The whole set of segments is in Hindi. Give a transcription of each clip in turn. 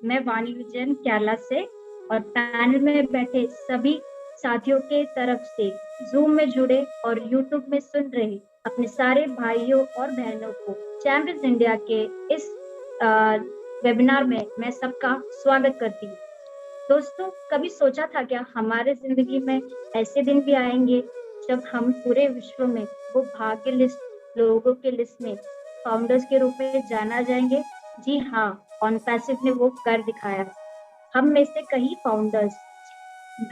मैं वाणी विजयन केरला से और पैनल में बैठे सभी साथियों के तरफ से जूम में जुड़े और यूट्यूब में सुन रहे अपने सारे भाइयों और बहनों को चैम्पियंस इंडिया के इस वेबिनार में मैं सबका स्वागत करती हूँ। दोस्तों, कभी सोचा था क्या हमारे जिंदगी में ऐसे दिन भी आएंगे जब हम पूरे विश्व में वो भाग्य लिस्ट लोगों के लिस्ट में फाउंडर्स के रूप में जाना जाएंगे? जी हाँ, ऑन पैसिव ने वो कर दिखाया। हम में से कई फाउंडर्स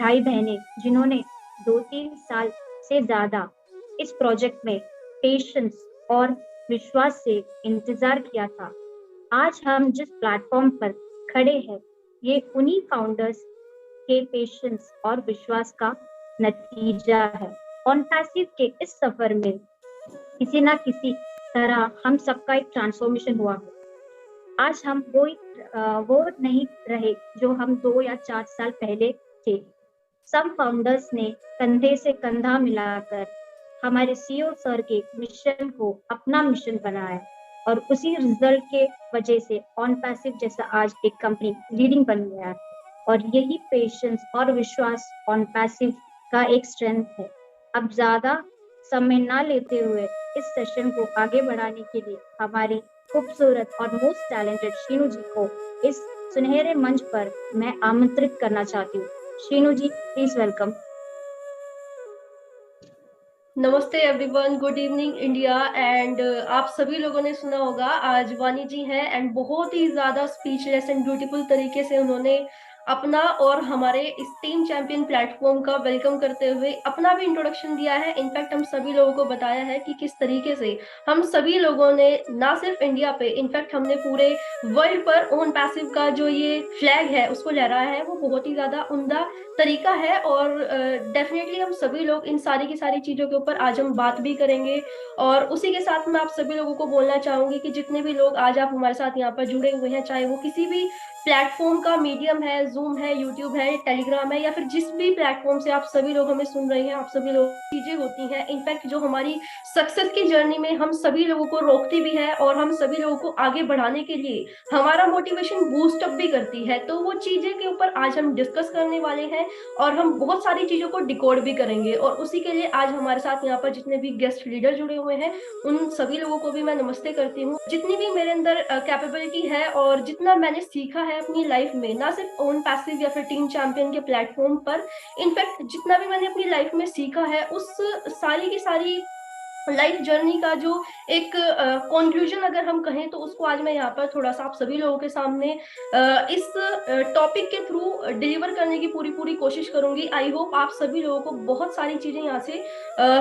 भाई बहनें जिन्होंने 2-3 साल से ज्यादा इस प्रोजेक्ट में पेशेंस और विश्वास से इंतजार किया था। आज हम जिस प्लेटफॉर्म पर खड़े हैं, ये उन्हीं फाउंडर्स के पेशेंस और विश्वास का नतीजा है। ऑन पैसिव के इस सफर में किसी ना किसी तरह हम सबका एक ट्रांसफॉर्मेशन हुआ है। आज हम वो नहीं रहे जो हम 2 या 4 साल पहले थे। सब फाउंडर्स ने कंधे से कंधा मिलाकर हमारे सीईओ सर के मिशन को अपना मिशन बनाया और उसी रिजल्ट के वजह से ऑन पैसिव जैसा आज एक कंपनी लीडिंग बन गया है। और यही पेशेंस और विश्वास ऑन पैसिव का एक स्ट्रेंथ है। अब ज्यादा समय ना लेते हुए इस सेशन को आगे बढ़ाने के लिए हमारी खूबसूरत और मोस्ट टैलेंटेड शीनू जी को इस सुनहरे मंच पर मैं आमंत्रित करना चाहती हूँ। शीनू जी, प्लीज वेलकम। नमस्ते everyone, good evening India. And आप सभी लोगों ने सुना होगा आज वानी जी हैं एंड बहुत ही ज्यादा स्पीचलेस एंड ब्यूटीफुल तरीके से उन्होंने अपना और हमारे इस टीम चैंपियन प्लेटफॉर्म का वेलकम करते हुए अपना भी इंट्रोडक्शन दिया है। इनफैक्ट हम सभी लोगों को बताया है कि किस तरीके से हम सभी लोगों ने ना सिर्फ इंडिया पे, इनफैक्ट हमने पूरे वर्ल्ड पर ओन पैसिव का जो ये फ्लैग है उसको लहराया है। वो बहुत ही ज्यादा उम्दा तरीका है और डेफिनेटली हम सभी लोग इन सारी की सारी चीजों के ऊपर आज हम बात भी करेंगे। और उसी के साथ मैं आप सभी लोगों को बोलना चाहूंगी कि जितने भी लोग आज आप हमारे साथ यहाँ पर जुड़े हुए हैं, चाहे वो किसी भी प्लेटफॉर्म का मीडियम है, जूम है, यूट्यूब है, टेलीग्राम है, या फिर जिस भी प्लेटफॉर्म से आप सभी लोग हमें सुन रहे हैं, आप सभी लोग चीजें होती हैं इनफैक्ट जो हमारी सक्सेस की जर्नी में हम सभी लोगों को रोकती भी है और हम सभी लोगों को आगे बढ़ाने के लिए हमारा मोटिवेशन बूस्ट अप भी करती है। तो वो चीजें के ऊपर आज हम डिस्कस करने वाले हैं और हम बहुत सारी चीजों को डिकोड भी करेंगे। और उसी के लिए आज हमारे साथ यहाँ पर जितने भी गेस्ट लीडर जुड़े हुए हैं उन सभी लोगों को भी मैं नमस्ते करती हूँ। जितनी भी मेरे अंदर कैपेबिलिटी है और जितना मैंने सीखा है अपनी लाइफ में, ना सिर्फ ओन पैसिव या फिर टीम चैंपियन के प्लेटफॉर्म पर, इनफैक्ट जितना भी मैंने अपनी लाइफ में सीखा है उस सारी की सारी लाइफ जर्नी का जो एक कंक्लूजन अगर हम कहें तो उसको आज मैं यहाँ पर थोड़ा सा आप सभी लोगों के सामने इस टॉपिक के थ्रू डिलीवर करने की पूरी पूरी कोशिश करूंगी। आई होप आप सभी लोगों को बहुत सारी चीजें यहाँ से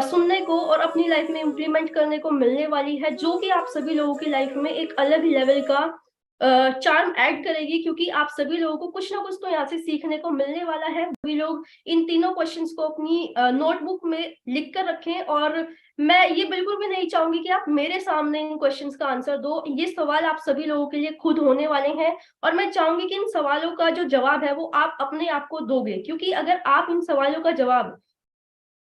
सुनने को और अपनी लाइफ में इम्प्लीमेंट करने को मिलने वाली है, जो कि आप सभी लोगों की लाइफ में एक अलग लेवल का चार्म ऐड करेगी। क्योंकि आप सभी लोगों को कुछ ना कुछ तो यहाँ से सीखने को मिलने वाला है। सभी लोग इन तीनों क्वेश्चंस को अपनी नोटबुक में लिख कर रखें और मैं ये बिल्कुल भी नहीं चाहूंगी कि आप मेरे सामने इन क्वेश्चंस का आंसर दो। ये सवाल आप सभी लोगों के लिए खुद होने वाले हैं और मैं चाहूंगी कि इन सवालों का जो जवाब है वो आप अपने आप को दोगे, क्योंकि अगर आप इन सवालों का जवाब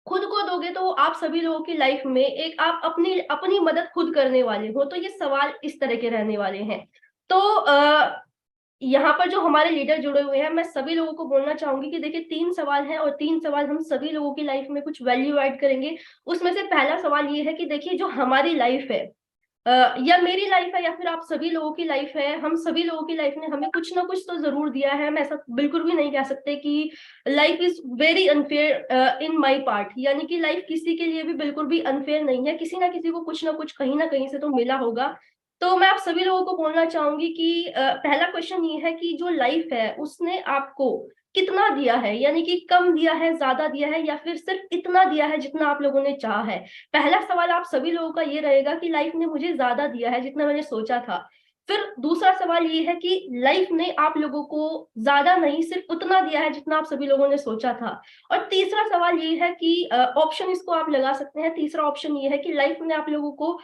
खुद को दोगे तो आप सभी लोगों की लाइफ में एक आप अपनी अपनी मदद खुद करने वाले हो। तो ये सवाल इस तरह के रहने वाले हैं। तो यहाँ पर जो हमारे लीडर जुड़े हुए हैं मैं सभी लोगों को बोलना चाहूंगी कि देखिए 3 सवाल हैं और 3 सवाल हम सभी लोगों की लाइफ में कुछ वैल्यू ऐड करेंगे। उसमें से पहला सवाल ये है कि देखिए जो हमारी लाइफ है या मेरी लाइफ है या फिर आप सभी लोगों की लाइफ है, हम सभी लोगों की लाइफ ने हमें कुछ ना कुछ तो जरूर दिया है। हम ऐसा बिल्कुल भी नहीं कह सकते कि life is very unfair in my part, यानी कि लाइफ किसी के लिए भी बिल्कुल भी अनफेयर नहीं है। किसी ना किसी को कुछ ना कुछ कहीं ना कहीं से तो मिला होगा। तो मैं आप सभी लोगों को बोलना चाहूंगी कि पहला क्वेश्चन ये है कि जो लाइफ है उसने आपको कितना दिया है, यानी कि कम दिया है, ज्यादा दिया है, या फिर सिर्फ इतना दिया है जितना आप लोगों ने चाहा है। पहला सवाल आप सभी लोगों का ये रहेगा कि लाइफ ने मुझे ज्यादा दिया है जितना मैंने सोचा था। फिर दूसरा सवाल ये है कि लाइफ ने आप लोगों को ज्यादा नहीं सिर्फ उतना दिया है जितना आप सभी लोगों ने सोचा था। और तीसरा सवाल ये है कि ऑप्शन इसको आप लगा सकते हैं। तीसरा ऑप्शन ये है कि लाइफ ने आप लोगों को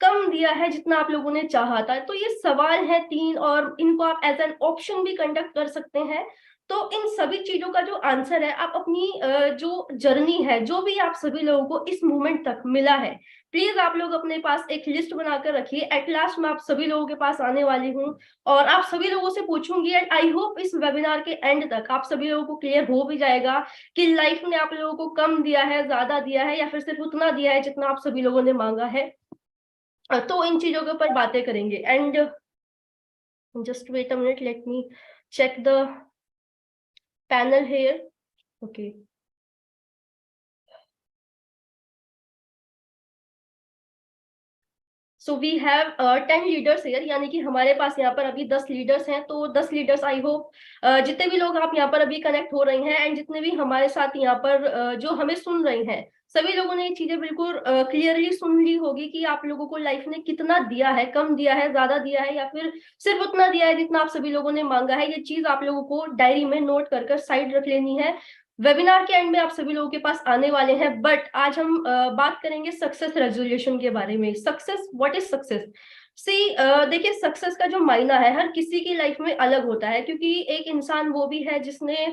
कम दिया है जितना आप लोगों ने चाहा था। तो ये सवाल है 3 और इनको आप एज एन ऑप्शन भी कंडक्ट कर सकते हैं। तो इन सभी चीजों का जो आंसर है, आप अपनी जो जर्नी है, जो भी आप सभी लोगों को इस मोमेंट तक मिला है, प्लीज आप लोग अपने पास एक लिस्ट बनाकर रखिए। एट लास्ट मैं आप सभी लोगों के पास आने वाली हूँ और आप सभी लोगों से पूछूंगी, एंड आई होप इस वेबिनार के एंड तक आप सभी लोगों को क्लियर हो भी जाएगा कि लाइफ ने आप लोगों को कम दिया है, ज्यादा दिया है, या फिर सिर्फ उतना दिया है जितना आप सभी लोगों ने मांगा है। तो इन चीजों के ऊपर बातें करेंगे। And just wait a minute, let me check the panel here. Okay. So we have 10 leaders here, यानी कि हमारे पास यहाँ पर अभी 10 लीडर्स हैं। तो 10 लीडर्स, आई होप जितने भी लोग आप यहाँ पर अभी कनेक्ट हो रहे हैं एंड जितने भी हमारे साथ यहाँ पर जो हमें सुन रहे हैं, सभी लोगों ने ये चीजें बिल्कुल क्लियरली सुन ली होगी कि आप लोगों को लाइफ ने कितना दिया है, कम दिया है, ज्यादा दिया है, या फिर सिर्फ उतना दिया है जितना आप सभी लोगों ने मांगा है। ये चीज आप लोगों को डायरी में नोट कर साइड रख लेनी है। वेबिनार के एंड में आप सभी लोगों के पास आने वाले हैं, बट आज हम बात करेंगे सक्सेस रेजोल्यूशन के बारे में। Success, what is success? See, देखिए, सक्सेस का जो मायना है हर किसी की लाइफ में अलग होता है, क्योंकि एक इंसान वो भी है जिसने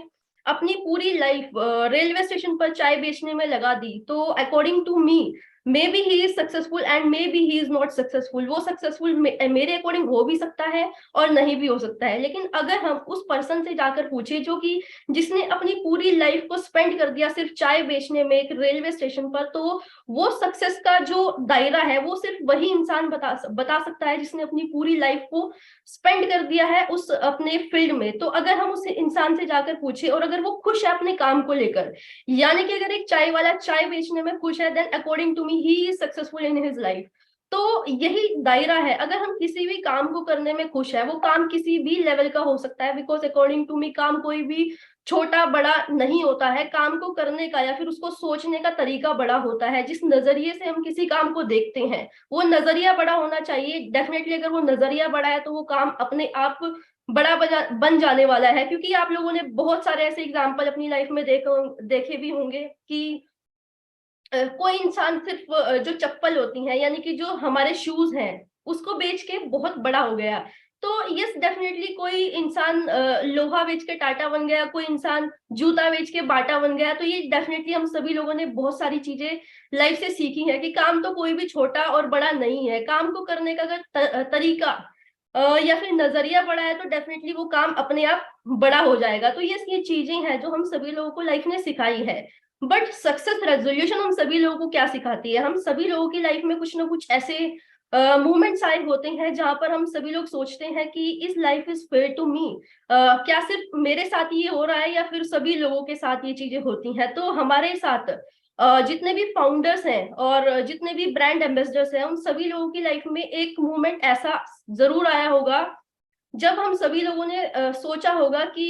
अपनी पूरी लाइफ रेलवे स्टेशन पर चाय बेचने में लगा दी। तो according to me, may be he is successful and may be he is not successful. वो सक्सेसफुल मेरे अकॉर्डिंग हो भी सकता है और नहीं भी हो सकता है। लेकिन अगर हम उस पर्सन से जाकर पूछे जो कि जिसने अपनी पूरी लाइफ को स्पेंड कर दिया सिर्फ चाय बेचने में एक रेलवे स्टेशन पर, तो वो सक्सेस का जो दायरा है वो सिर्फ वही इंसान बता सकता है जिसने अपनी पूरी लाइफ को स्पेंड कर दिया है उस अपने फील्ड में। तो अगर हम उस इंसान से जाकर पूछे और अगर वो खुश है अपने काम को लेकर, यानी कि अगर एक चाय वाला चाय बेचने में खुश है, then according to me he is successful in his life. तो यही दायरा है। अगर हम किसी भी काम को करने में खुश है, वो काम किसी भी लेवल का हो सकता है, बिकॉज अकॉर्डिंग टू मी काम कोई भी छोटा बड़ा नहीं होता है। काम को करने का या फिर उसको सोचने का तरीका बड़ा होता है। जिस नजरिए से हम किसी काम को देखते हैं वो नजरिया बड़ा होना चाहिए। डेफिनेटली अगर वो नजरिया बड़ा है तो वो काम अपने आप बड़ा बन जाने वाला है। क्योंकि आप लोगों ने बहुत सारे ऐसे एग्जाम्पल अपनी लाइफ में देखे भी होंगे कि कोई इंसान सिर्फ जो चप्पल होती है, यानी कि जो हमारे शूज हैं, उसको बेच के बहुत बड़ा हो गया। तो यस, डेफिनेटली कोई इंसान लोहा बेच के टाटा बन गया, कोई इंसान जूता बेच के बाटा बन गया। तो ये डेफिनेटली हम सभी लोगों ने बहुत सारी चीजें लाइफ से सीखी है कि काम तो कोई भी छोटा और बड़ा नहीं है। काम को करने का अगर तरीका या फिर नजरिया बड़ा है तो डेफिनेटली वो काम अपने आप बड़ा हो जाएगा। तो ये चीजें हैं जो हम सभी लोगों को लाइफ ने सिखाई है। बट सक्सेस रेजोल्यूशन हम सभी लोगों को क्या सिखाती है? हम सभी लोगों की लाइफ में कुछ ना कुछ ऐसे मोमेंट्स आए होते हैं जहां पर हम सभी लोग सोचते हैं कि इस life is fair to me. क्या सिर्फ मेरे साथ ये हो रहा है या फिर सभी लोगों के साथ ये चीजें होती हैं? तो हमारे साथ जितने भी फाउंडर्स हैं और जितने भी ब्रांड एम्बेसडर्स हैं, उन सभी लोगों की लाइफ में एक मोमेंट ऐसा जरूर आया होगा जब हम सभी लोगों ने सोचा होगा कि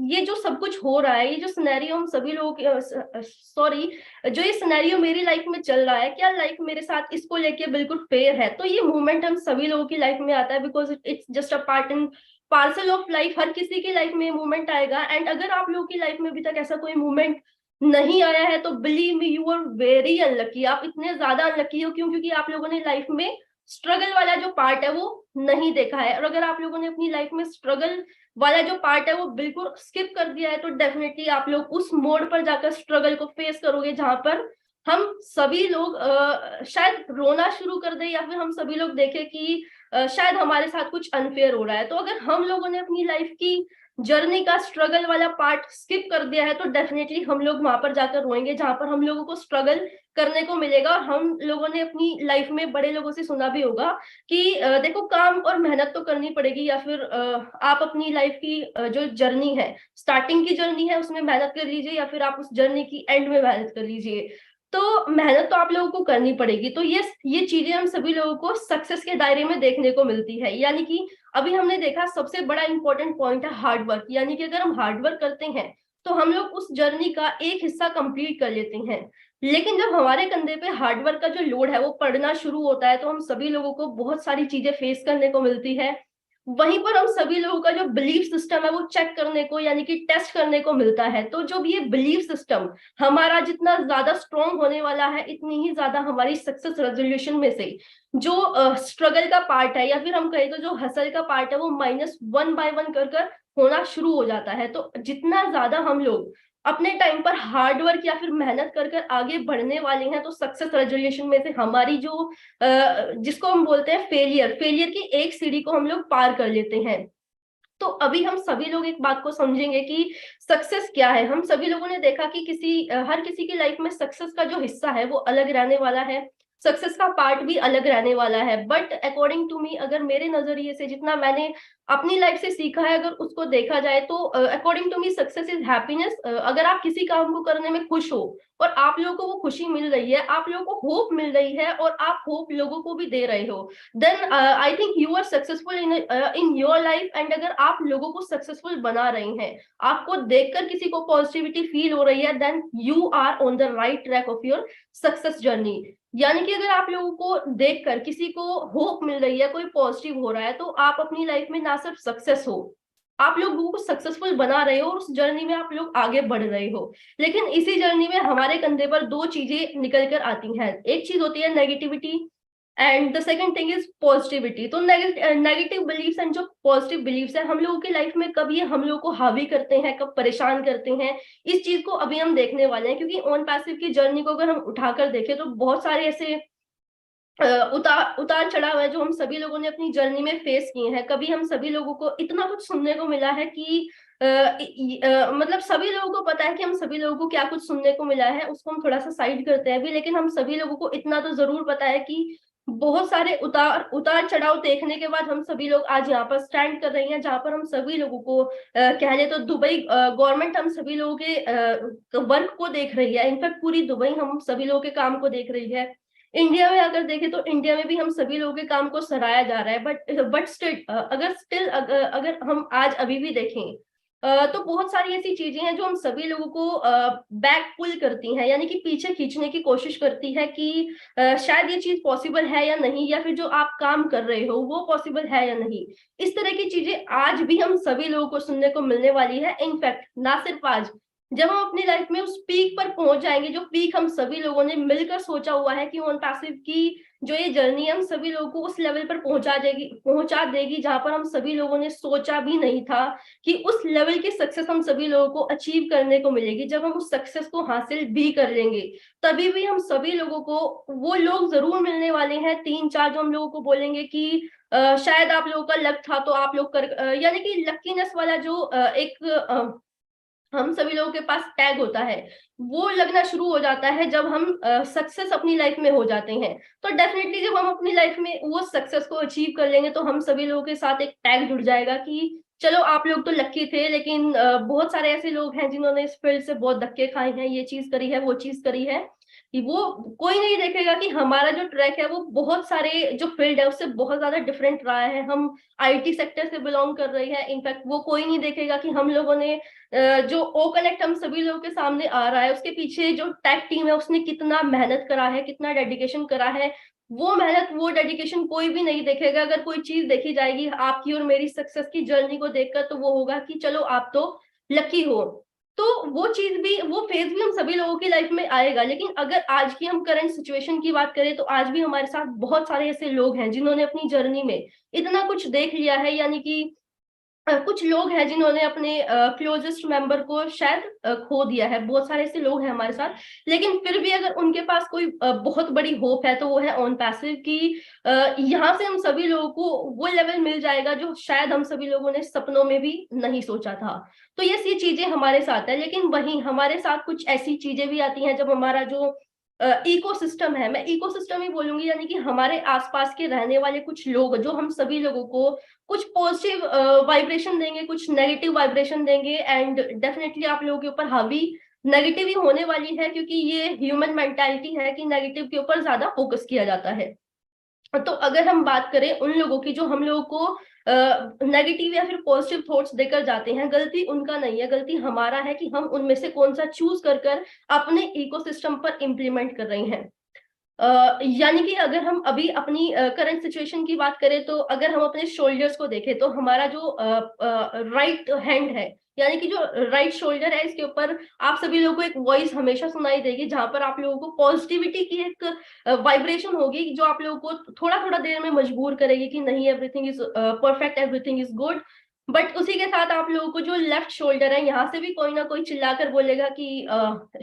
ये जो सब कुछ हो रहा है, ये जो सिनेरियो हम सभी लोगों के सॉरी जो ये सिनेरियो मेरी लाइफ में चल रहा है, क्या लाइफ मेरे साथ इसको लेके बिल्कुल फेयर है? तो ये मूवमेंट हम सभी लोगों की लाइफ में आता है, because it's just a part and parcel of life. हर किसी की लाइफ में मूवमेंट आएगा। एंड अगर आप लोगों की लाइफ में अभी तक ऐसा कोई मूवमेंट नहीं आया है तो believe me, you are very unlucky. आप इतने ज्यादा अनलकी हो। क्यों? क्योंकि आप लोगों ने लाइफ में स्ट्रगल वाला जो पार्ट है वो नहीं देखा है। और अगर आप लोगों ने अपनी लाइफ में स्ट्रगल वाला जो पार्ट है वो बिल्कुल स्किप कर दिया है, तो डेफिनेटली आप लोग उस मोड पर जाकर स्ट्रगल को फेस करोगे जहां पर हम सभी लोग शायद रोना शुरू कर दे, या फिर हम सभी लोग देखें कि शायद हमारे साथ कुछ अनफेयर हो रहा है। तो अगर हम लोगों ने अपनी लाइफ की जर्नी का स्ट्रगल वाला पार्ट स्किप कर दिया है तो डेफिनेटली हम लोग वहां पर जाकर रोएंगे जहां पर हम लोगों को स्ट्रगल करने को मिलेगा। हम लोगों ने अपनी लाइफ में बड़े लोगों से सुना भी होगा कि देखो, काम और मेहनत तो करनी पड़ेगी, या फिर आप अपनी लाइफ की जो जर्नी है, स्टार्टिंग की जर्नी है, उसमें मेहनत कर लीजिए, या फिर आप उस जर्नी की एंड में मेहनत कर लीजिए। तो मेहनत तो आप लोगों को करनी पड़ेगी। तो ये चीजें हम सभी लोगों को सक्सेस के दायरे में देखने को मिलती है। यानी कि अभी हमने देखा सबसे बड़ा इंपॉर्टेंट पॉइंट है हार्डवर्क। यानी कि अगर हम हार्डवर्क करते हैं तो हम लोग उस जर्नी का एक हिस्सा कंप्लीट कर लेते हैं। लेकिन जब हमारे कंधे पे हार्डवर्क का जो लोड है वो पड़ना शुरू होता है तो हम सभी लोगों को बहुत सारी चीजें फेस करने को मिलती है। वहीं पर हम सभी लोगों का जो बिलीफ सिस्टम है वो चेक करने को यानी कि टेस्ट करने को मिलता है। तो जब ये बिलीफ सिस्टम हमारा जितना ज्यादा स्ट्रॉन्ग होने वाला है, इतनी ही ज्यादा हमारी सक्सेस रेजोल्यूशन में से जो स्ट्रगल का पार्ट है या फिर हम कहें तो जो हसल का पार्ट है वो -1 बाय 1 कर कर होना शुरू हो जाता है। तो जितना ज्यादा हम लोग अपने टाइम पर हार्ड वर्क या फिर मेहनत कर कर आगे बढ़ने वाले हैं, तो सक्सेस रेजोल्यूशन में से हमारी जो जिसको हम बोलते हैं फेलियर, फेलियर की एक सीढ़ी को हम लोग पार कर लेते हैं। तो अभी हम सभी लोग एक बात को समझेंगे कि सक्सेस क्या है। हम सभी लोगों ने देखा कि हर किसी की लाइफ में सक्सेस का जो हिस्सा है वो अलग रहने वाला है, सक्सेस का पार्ट भी अलग रहने वाला है। बट अकॉर्डिंग टू मी, अगर मेरे नजरिए से जितना मैंने अपनी लाइफ से सीखा है, अगर उसको देखा जाए तो according to me success is happiness. अगर आप किसी काम को करने में खुश हो और आप लोगों को वो खुशी मिल रही है, आप लोगों को होप मिल रही है और आप होप लोगों को भी दे रहे हो, then I think you are successful in your life. And अगर आप लोगों को सक्सेसफुल बना रहे हैं, आपको देखकर किसी को पॉजिटिविटी फील हो रही है, then you are on the right track of your success journey. यानी कि अगर आप लोगों को देखकर किसी को होप मिल रही है, कोई पॉजिटिव हो रहा है, तो आप अपनी लाइफ में ना सिर्फ सक्सेस हो, आप लोगों को सक्सेसफुल बना रहे हो और उस जर्नी में आप लोग आगे बढ़ रहे हो। लेकिन इसी जर्नी में हमारे कंधे पर दो चीजें निकल कर आती हैं। एक चीज होती है negativity and the second thing is positivity. तो नेगेटिव बिलीफ्स एंड जो पॉजिटिव बिलीफ्स है हम लोगों की लाइफ में कब ये हम लोगों को हावी करते हैं, कब परेशान करते हैं, इस चीज को अभी हम देखने वाले हैं। क्योंकि ऑन पैसिव की जर्नी को अगर हम उठाकर देखें तो बहुत सारे ऐसे उतार उतार चढ़ाव है जो हम सभी लोगों ने अपनी जर्नी में फेस किए हैं। कभी हम सभी लोगों को इतना कुछ सुनने को मिला है कि मतलब सभी लोगों को पता है कि हम सभी लोगों को क्या कुछ सुनने को मिला है, उसको हम थोड़ा सा साइड करते हैं अभी। लेकिन हम सभी लोगों को इतना तो जरूर पता है कि बहुत सारे उतार उतार चढ़ाव देखने के बाद हम सभी लोग आज यहाँ पर स्टैंड कर रहे हैं, जहां पर हम सभी लोगों को कह ले तो दुबई गवर्नमेंट हम सभी लोगों के वर्क को देख रही है। इनफैक्ट पूरी दुबई हम सभी लोगों के काम को देख रही है। इंडिया में अगर देखें तो इंडिया में भी हम सभी लोगों के काम को सराहा जा रहा है। बट स्टिल अगर हम आज अभी भी देखें तो बहुत सारी ऐसी चीजें हैं जो हम सभी लोगों को बैक पुल करती हैं, यानी कि पीछे खींचने की कोशिश करती है कि शायद ये चीज पॉसिबल है या नहीं, या फिर जो आप काम कर रहे हो वो पॉसिबल है या नहीं। इस तरह की चीजें आज भी हम सभी लोगों को सुनने को मिलने वाली है। इनफैक्ट ना सिर्फ आज, जब हम अपनी लाइफ में उस पीक पर पहुंच जाएंगे, जो पीक हम सभी लोगों ने मिलकर सोचा हुआ है कि ऑन पैसिव की जो ये जर्नी है हम सभी लोगों को उस लेवल पर पहुंचा देगी जहां पर हम सभी लोगों ने सोचा भी नहीं था कि उस लेवल की सक्सेस हम सभी लोगों को अचीव करने को मिलेगी। जब हम उस सक्सेस को हासिल भी कर लेंगे, तभी भी हम सभी लोगों को वो लोग जरूर मिलने वाले हैं, 3-4, जो हम लोगों को बोलेंगे कि शायद आप लोगों का लक था तो आप लोग कर यानी कि लकीनेस वाला जो एक हम सभी लोगों के पास टैग होता है, वो लगना शुरू हो जाता है जब हम सक्सेस अपनी लाइफ में हो जाते हैं। तो डेफिनेटली जब हम अपनी लाइफ में वो सक्सेस को अचीव कर लेंगे तो हम सभी लोगों के साथ एक टैग जुड़ जाएगा कि चलो आप लोग तो लकी थे। लेकिन बहुत सारे ऐसे लोग हैं जिन्होंने इस फील्ड से बहुत धक्के खाए हैं, ये चीज करी है, वो चीज करी है, कि वो कोई नहीं देखेगा कि हमारा जो ट्रैक है वो बहुत सारे जो फील्ड है उससे बहुत ज्यादा डिफरेंट रहा है। हम आईटी सेक्टर से बिलोंग कर रही है। इनफैक्ट वो कोई नहीं देखेगा कि हम लोगों ने जो ओ कनेक्ट हम सभी लोगों के सामने आ रहा है उसके पीछे जो टेक टीम है उसने कितना मेहनत करा है, कितना डेडिकेशन करा है। वो मेहनत, वो डेडिकेशन कोई भी नहीं देखेगा। अगर कोई चीज देखी जाएगी आपकी और मेरी सक्सेस की जर्नी को देखकर, तो वो होगा कि चलो आप तो लकी हो। तो वो चीज भी, वो फेज भी हम सभी लोगों की लाइफ में आएगा। लेकिन अगर आज की हम करंट सिचुएशन की बात करें तो आज भी हमारे साथ बहुत सारे ऐसे लोग हैं जिन्होंने अपनी जर्नी में इतना कुछ देख लिया है। यानी कि कुछ लोग हैं जिन्होंने अपने क्लोजेस्ट मेंबर को शायद खो दिया है। बहुत सारे ऐसे लोग हैं हमारे साथ, लेकिन फिर भी अगर उनके पास कोई बहुत बड़ी होप है तो वो है ऑन पैसिव की यहाँ से हम सभी लोगों को वो लेवल मिल जाएगा जो शायद हम सभी लोगों ने सपनों में भी नहीं सोचा था। तो ये चीजें हमारे साथ है। लेकिन वहीं हमारे साथ कुछ ऐसी चीजें भी आती हैं जब हमारा जो इकोसिस्टम है, मैं इकोसिस्टम ही बोलूंगी, यानी कि हमारे आसपास के रहने वाले कुछ लोग जो हम सभी लोगों को कुछ पॉजिटिव वाइब्रेशन देंगे, कुछ नेगेटिव वाइब्रेशन देंगे। एंड डेफिनेटली आप लोगों के ऊपर हावी नेगेटिव ही होने वाली है, क्योंकि ये ह्यूमन मेंटालिटी है कि नेगेटिव के ऊपर ज्यादा फोकस किया जाता है। तो अगर हम बात करें उन लोगों की जो हम लोगों को नेगेटिव या फिर पॉजिटिव थॉट्स देकर जाते हैं, गलती उनका नहीं है, गलती हमारा है कि हम उनमें से कौन सा चूज कर कर अपने इकोसिस्टम पर इम्प्लीमेंट कर रहे हैं। यानी कि अगर हम अभी अपनी करंट सिचुएशन की बात करें, तो अगर हम अपने शोल्डर्स को देखें तो हमारा जो राइट हैंड है, यानी कि जो राइट शोल्डर है, इसके ऊपर आप सभी लोगों को एक वॉइस हमेशा सुनाई देगी, जहां पर आप लोगों को पॉजिटिविटी की एक वाइब्रेशन होगी, जो आप लोगों को थोड़ा थोड़ा देर में मजबूर करेगी कि नहीं, everything is perfect, everything is good. But उसी के साथ आप लोगों को जो लेफ्ट शोल्डर है, यहाँ से भी कोई ना कोई चिल्लाकर बोलेगा कि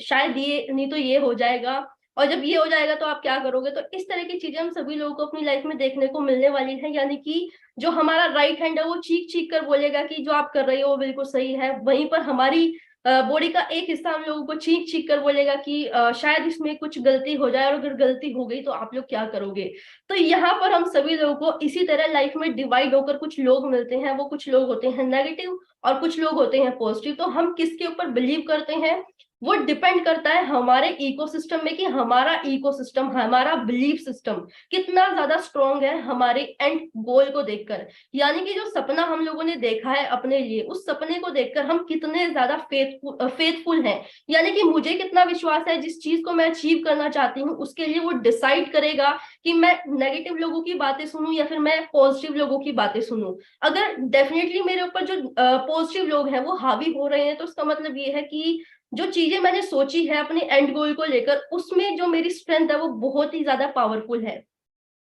शायद ये नहीं तो ये हो जाएगा, और जब ये हो जाएगा तो आप क्या करोगे। तो इस तरह की चीजें हम सभी लोगों को अपनी लाइफ में देखने को मिलने वाली है, यानी कि जो हमारा राइट हैंड है वो चीख चीख कर बोलेगा कि जो आप कर रहे हो वो बिल्कुल सही है, वहीं पर हमारी बॉडी का एक हिस्सा हम लोगों को चीख चीख कर बोलेगा कि शायद इसमें कुछ गलती हो जाए, और अगर गलती हो गई तो आप लोग क्या करोगे। तो यहाँ पर हम सभी लोगों को इसी तरह लाइफ में डिवाइड होकर कुछ लोग मिलते हैं, वो कुछ लोग होते हैं नेगेटिव और कुछ लोग होते हैं पॉजिटिव। तो हम किसके ऊपर बिलीव करते हैं वो डिपेंड करता है हमारे इकोसिस्टम में, कि हमारा इकोसिस्टम, हमारा बिलीफ सिस्टम कितना ज्यादा स्ट्रॉन्ग है हमारे एंड गोल को देखकर। यानी कि जो सपना हम लोगों ने देखा है अपने लिए, उस सपने को देखकर हम कितने ज्यादा फेथफुल हैं, यानी कि मुझे कितना विश्वास है जिस चीज को मैं अचीव करना चाहती हूँ उसके लिए, वो डिसाइड करेगा कि मैं नेगेटिव लोगों की बातें सुनूं या फिर मैं पॉजिटिव लोगों की बातें सुनूं। अगर डेफिनेटली मेरे ऊपर जो पॉजिटिव लोग हैं वो हावी हो रहे हैं, तो उसका मतलब ये है कि जो चीजें मैंने सोची है अपने एंड गोल को लेकर, उसमें जो मेरी स्ट्रेंथ है वो बहुत ही ज्यादा पावरफुल है।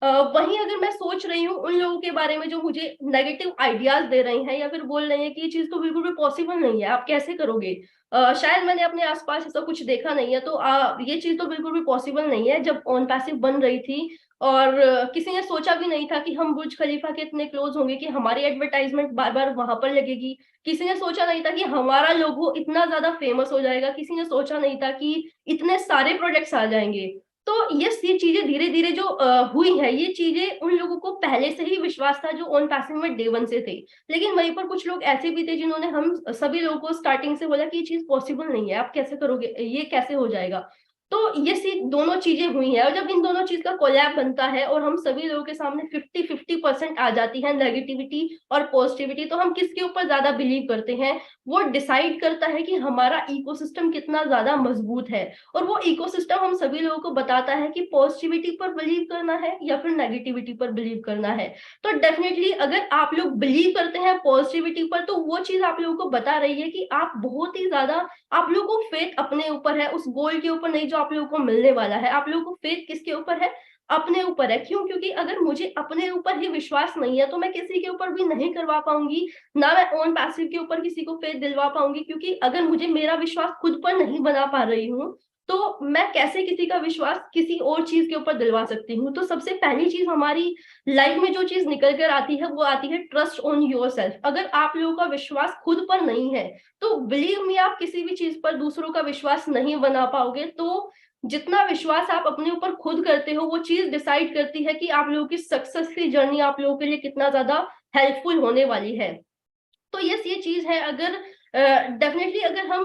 वहीं अगर मैं सोच रही हूँ उन लोगों के बारे में जो मुझे नेगेटिव आइडियाज दे रहे हैं, या फिर बोल रहे हैं कि ये चीज तो बिल्कुल भी पॉसिबल नहीं है, आप कैसे करोगे, शायद मैंने अपने आसपास ऐसा कुछ देखा नहीं है, तो ये चीज तो बिल्कुल भी पॉसिबल नहीं है। जब ऑन पैसिव बन रही थी और किसी ने सोचा भी नहीं था कि हम बुर्ज खलीफा के इतने क्लोज होंगे कि हमारी एडवर्टाइजमेंट बार बार वहां पर लगेगी, किसी ने सोचा नहीं था कि हमारा लोगो इतना ज्यादा फेमस हो जाएगा, किसी ने सोचा नहीं था कि इतने सारे प्रोजेक्ट्स आ जाएंगे। तो ये चीजें धीरे धीरे जो हुई है, ये चीजें उन लोगों को पहले से ही विश्वास था जो ऑन पैसिव में डे वन से थे। लेकिन वहीं पर कुछ लोग ऐसे भी थे जिन्होंने हम सभी लोगों को स्टार्टिंग से बोला कि ये चीज पॉसिबल नहीं है, आप कैसे करोगे, ये कैसे हो जाएगा। तो ये दोनों चीजें हुई हैं, और जब इन दोनों चीज का कोलैब बनता है और हम सभी लोगों के सामने 50-50% आ जाती है नेगेटिविटी और पॉजिटिविटी, तो हम किसके ऊपर ज्यादा बिलीव करते हैं, वो डिसाइड करता है कि हमारा इकोसिस्टम कितना ज्यादा मजबूत है। और वो इकोसिस्टम हम सभी लोगों को बताता है कि पॉजिटिविटी पर बिलीव करना है या फिर नेगेटिविटी पर बिलीव करना है। तो डेफिनेटली अगर आप लोग बिलीव करते हैं पॉजिटिविटी पर, तो वो चीज आप लोगों को बता रही है कि आप बहुत ही ज्यादा, आप लोगों को फेथ अपने ऊपर है, उस गोल के ऊपर नहीं जो आप लोगों को मिलने वाला है। आप लोगों को फेथ किसके ऊपर है, अपने ऊपर है। क्यों? क्योंकि अगर मुझे अपने ऊपर ही विश्वास नहीं है तो मैं किसी के ऊपर भी नहीं करवा पाऊंगी, ना मैं ऑन पैसिव के ऊपर किसी को फेथ दिलवा पाऊंगी। क्योंकि अगर मुझे मेरा विश्वास खुद पर नहीं बना पा रही हूँ, तो मैं कैसे किसी का विश्वास किसी और चीज के ऊपर दिलवा सकती हूँ। तो सबसे पहली चीज हमारी लाइफ में जो चीज निकल कर आती है वो आती है ट्रस्ट ऑन योर सेल्फ। अगर आप लोगों का विश्वास खुद पर नहीं है तो बिलीव मी, आप किसी भी चीज पर दूसरों का विश्वास नहीं बना पाओगे। तो जितना विश्वास आप अपने ऊपर खुद करते हो, वो चीज डिसाइड करती है कि आप लोगों की सक्सेस की जर्नी आप लोगों के लिए कितना ज्यादा हेल्पफुल होने वाली है। तो यस, ये चीज है। अगर डेफिनेटली अगर हम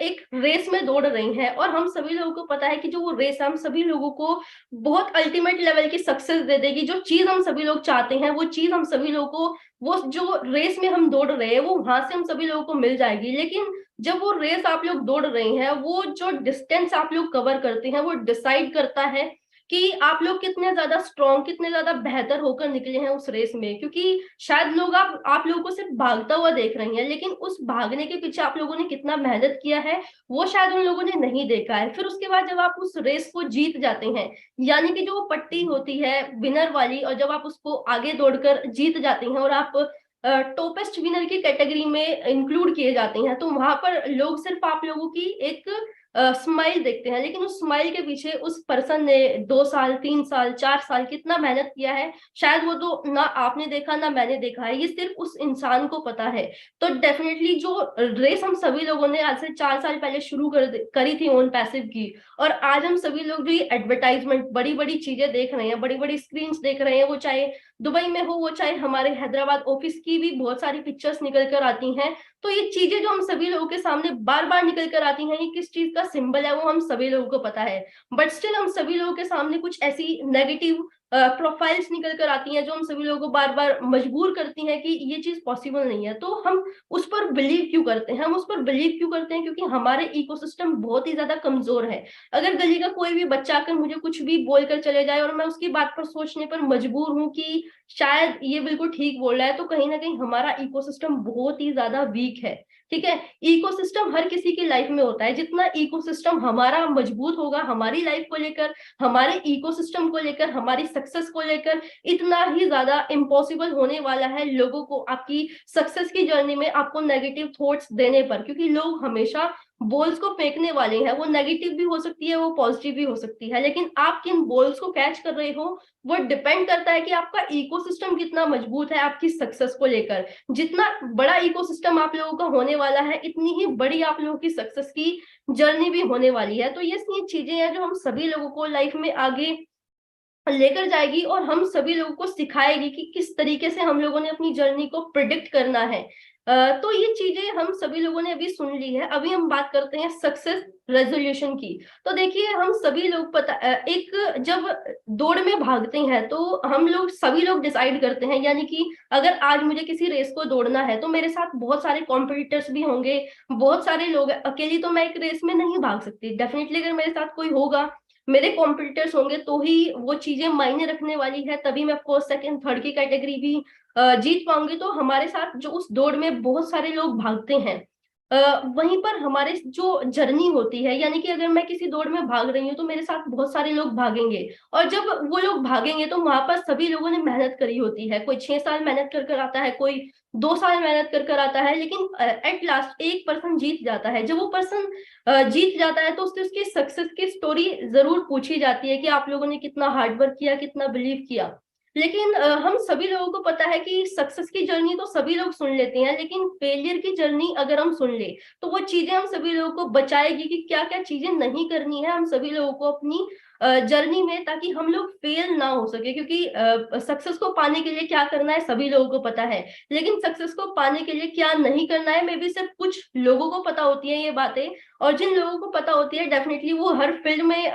एक रेस में दौड़ रहे हैं और हम सभी लोगों को पता है कि जो वो रेस है हम सभी लोगों को बहुत अल्टीमेट लेवल की सक्सेस दे देगी, जो चीज हम सभी लोग चाहते हैं वो चीज हम सभी लोगों को, वो जो रेस में हम दौड़ रहे हैं वो वहां से हम सभी लोगों को मिल जाएगी। लेकिन जब वो रेस आप लोग दौड़ रहे हैं, वो जो डिस्टेंस आप लोग कवर करते हैं वो डिसाइड करता है कि आप लोग कितने ज्यादा स्ट्रॉन्ग, कितने ज्यादा बेहतर होकर निकले हैं उस रेस में। क्योंकि शायद लोग आप लोगों को सिर्फ भागता हुआ देख रहे हैं, लेकिन उस भागने के पीछे आप लोगों ने कितना मेहनत किया है वो शायद उन लोगों ने नहीं देखा है। फिर उसके बाद जब आप उस रेस को जीत जाते हैं, यानी कि जो वो पट्टी होती है विनर वाली, और जब आप उसको आगे दौड़कर जीत जाते हैं और आप टॉपेस्ट विनर की कैटेगरी में इंक्लूड किए जाते हैं, तो वहां पर लोग सिर्फ आप लोगों की एक स्माइल देखते हैं। लेकिन उस स्माइल के पीछे उस पर्सन ने 2 साल, 3 साल, 4 साल कितना मेहनत किया है, शायद वो तो ना आपने देखा ना मैंने देखा है, ये सिर्फ उस इंसान को पता है। तो डेफिनेटली जो रेस हम सभी लोगों ने आज से 4 साल पहले शुरू करी थी ऑन पैसिव की, और आज हम सभी लोग जो ये एडवर्टाइजमेंट, बड़ी बड़ी चीजें देख रहे हैं, बड़ी बड़ी स्क्रीन देख रहे हैं, वो चाहे दुबई में हो, वो चाहे हमारे हैदराबाद ऑफिस की भी बहुत सारी पिक्चर्स निकल कर आती हैं। तो ये चीजें जो हम सभी लोगों के सामने बार बार निकल कर आती हैं, ये किस चीज का सिंबल है वो हम सभी लोगों को पता है। बट स्टिल हम सभी लोगों के सामने कुछ ऐसी नेगेटिव प्रोफाइल्स निकल कर आती हैं जो हम सभी लोगों को बार बार मजबूर करती हैं कि ये चीज पॉसिबल नहीं है। तो हम उस पर बिलीव क्यों करते हैं? हम उस पर बिलीव क्यों करते हैं? क्योंकि हमारे इकोसिस्टम बहुत ही ज्यादा कमजोर है। अगर गली का कोई भी बच्चा आकर मुझे कुछ भी बोलकर चले जाए और मैं उसकी बात पर सोचने पर मजबूर हूं कि शायद ये बिल्कुल ठीक बोल रहा है, तो कहीं ना कहीं हमारा इकोसिस्टम बहुत ही ज्यादा वीक है। ठीक है, इकोसिस्टम हर किसी की लाइफ में होता है। जितना इकोसिस्टम हमारा मजबूत होगा हमारी लाइफ को लेकर, हमारे इकोसिस्टम को लेकर, हमारी सक्सेस को लेकर, इतना ही ज्यादा इम्पॉसिबल होने वाला है लोगों को आपकी सक्सेस की जर्नी में आपको नेगेटिव थॉट्स देने पर। क्योंकि लोग हमेशा बॉल्स को फेंकने वाले हैं, वो नेगेटिव भी हो सकती है, वो पॉजिटिव भी हो सकती है, लेकिन आप किन बॉल्स को कैच कर रहे हो वो डिपेंड करता है कि आपका इकोसिस्टम कितना मजबूत है आपकी सक्सेस को लेकर। जितना बड़ा इकोसिस्टम आप लोगों का होने वाला है, इतनी ही बड़ी आप लोगों की सक्सेस की जर्नी भी होने वाली है। तो ये चीजें हैं जो हम सभी लोगों को लाइफ में आगे लेकर जाएगी और हम सभी लोगों को सिखाएगी कि किस तरीके से हम लोगों ने अपनी जर्नी को प्रिडिक्ट करना है। तो ये चीजें हम सभी लोगों ने अभी सुन ली है। अभी हम बात करते हैं सक्सेस रेजोल्यूशन की। तो देखिए, हम सभी लोग एक जब दौड़ में भागते हैं तो हम लोग सभी लोग डिसाइड करते हैं, यानी कि अगर आज मुझे किसी रेस को दौड़ना है तो मेरे साथ बहुत सारे कॉम्पिटिटर्स भी होंगे, बहुत सारे लोग। अकेली तो मैं एक रेस में नहीं भाग सकती, डेफिनेटली अगर मेरे साथ कोई होगा, मेरे कॉम्पिटिटर्स होंगे, तो ही वो चीजें मायने रखने वाली है, तभी मैं फर्स्ट सेकंड थर्ड की कैटेगरी भी जीत पाऊंगी। तो हमारे साथ जो उस दौड़ में बहुत सारे लोग भागते हैं, वहीं पर हमारे जो जर्नी होती है, यानी कि अगर मैं किसी दौड़ में भाग रही हूँ तो मेरे साथ बहुत सारे लोग भागेंगे, और जब वो लोग भागेंगे तो वहां पर सभी लोगों ने मेहनत करी होती है। कोई 6 साल मेहनत कर कर आता है, कोई 2 साल मेहनत कर कर आता है, लेकिन एट लास्ट एक पर्सन जीत जाता है। जब वो पर्सन जीत जाता है तो उससे उसकी सक्सेस की स्टोरी जरूर पूछी जाती है कि आप लोगों ने कितना हार्डवर्क किया, कितना बिलीव किया। लेकिन हम सभी लोगों को पता है कि सक्सेस की जर्नी तो सभी लोग सुन लेते हैं, लेकिन फेलियर की जर्नी अगर हम सुन ले तो वो चीजें हम सभी लोगों को बचाएगी कि क्या क्या चीजें नहीं करनी है हम सभी लोगों को अपनी जर्नी में, ताकि हम लोग फेल ना हो सके। क्योंकि सक्सेस को पाने के लिए क्या करना है सभी लोगों को पता है, लेकिन सक्सेस को पाने के लिए क्या नहीं करना है मे भी सिर्फ कुछ लोगों को पता होती है ये बातें। और जिन लोगों को पता होती है डेफिनेटली वो हर फील्ड में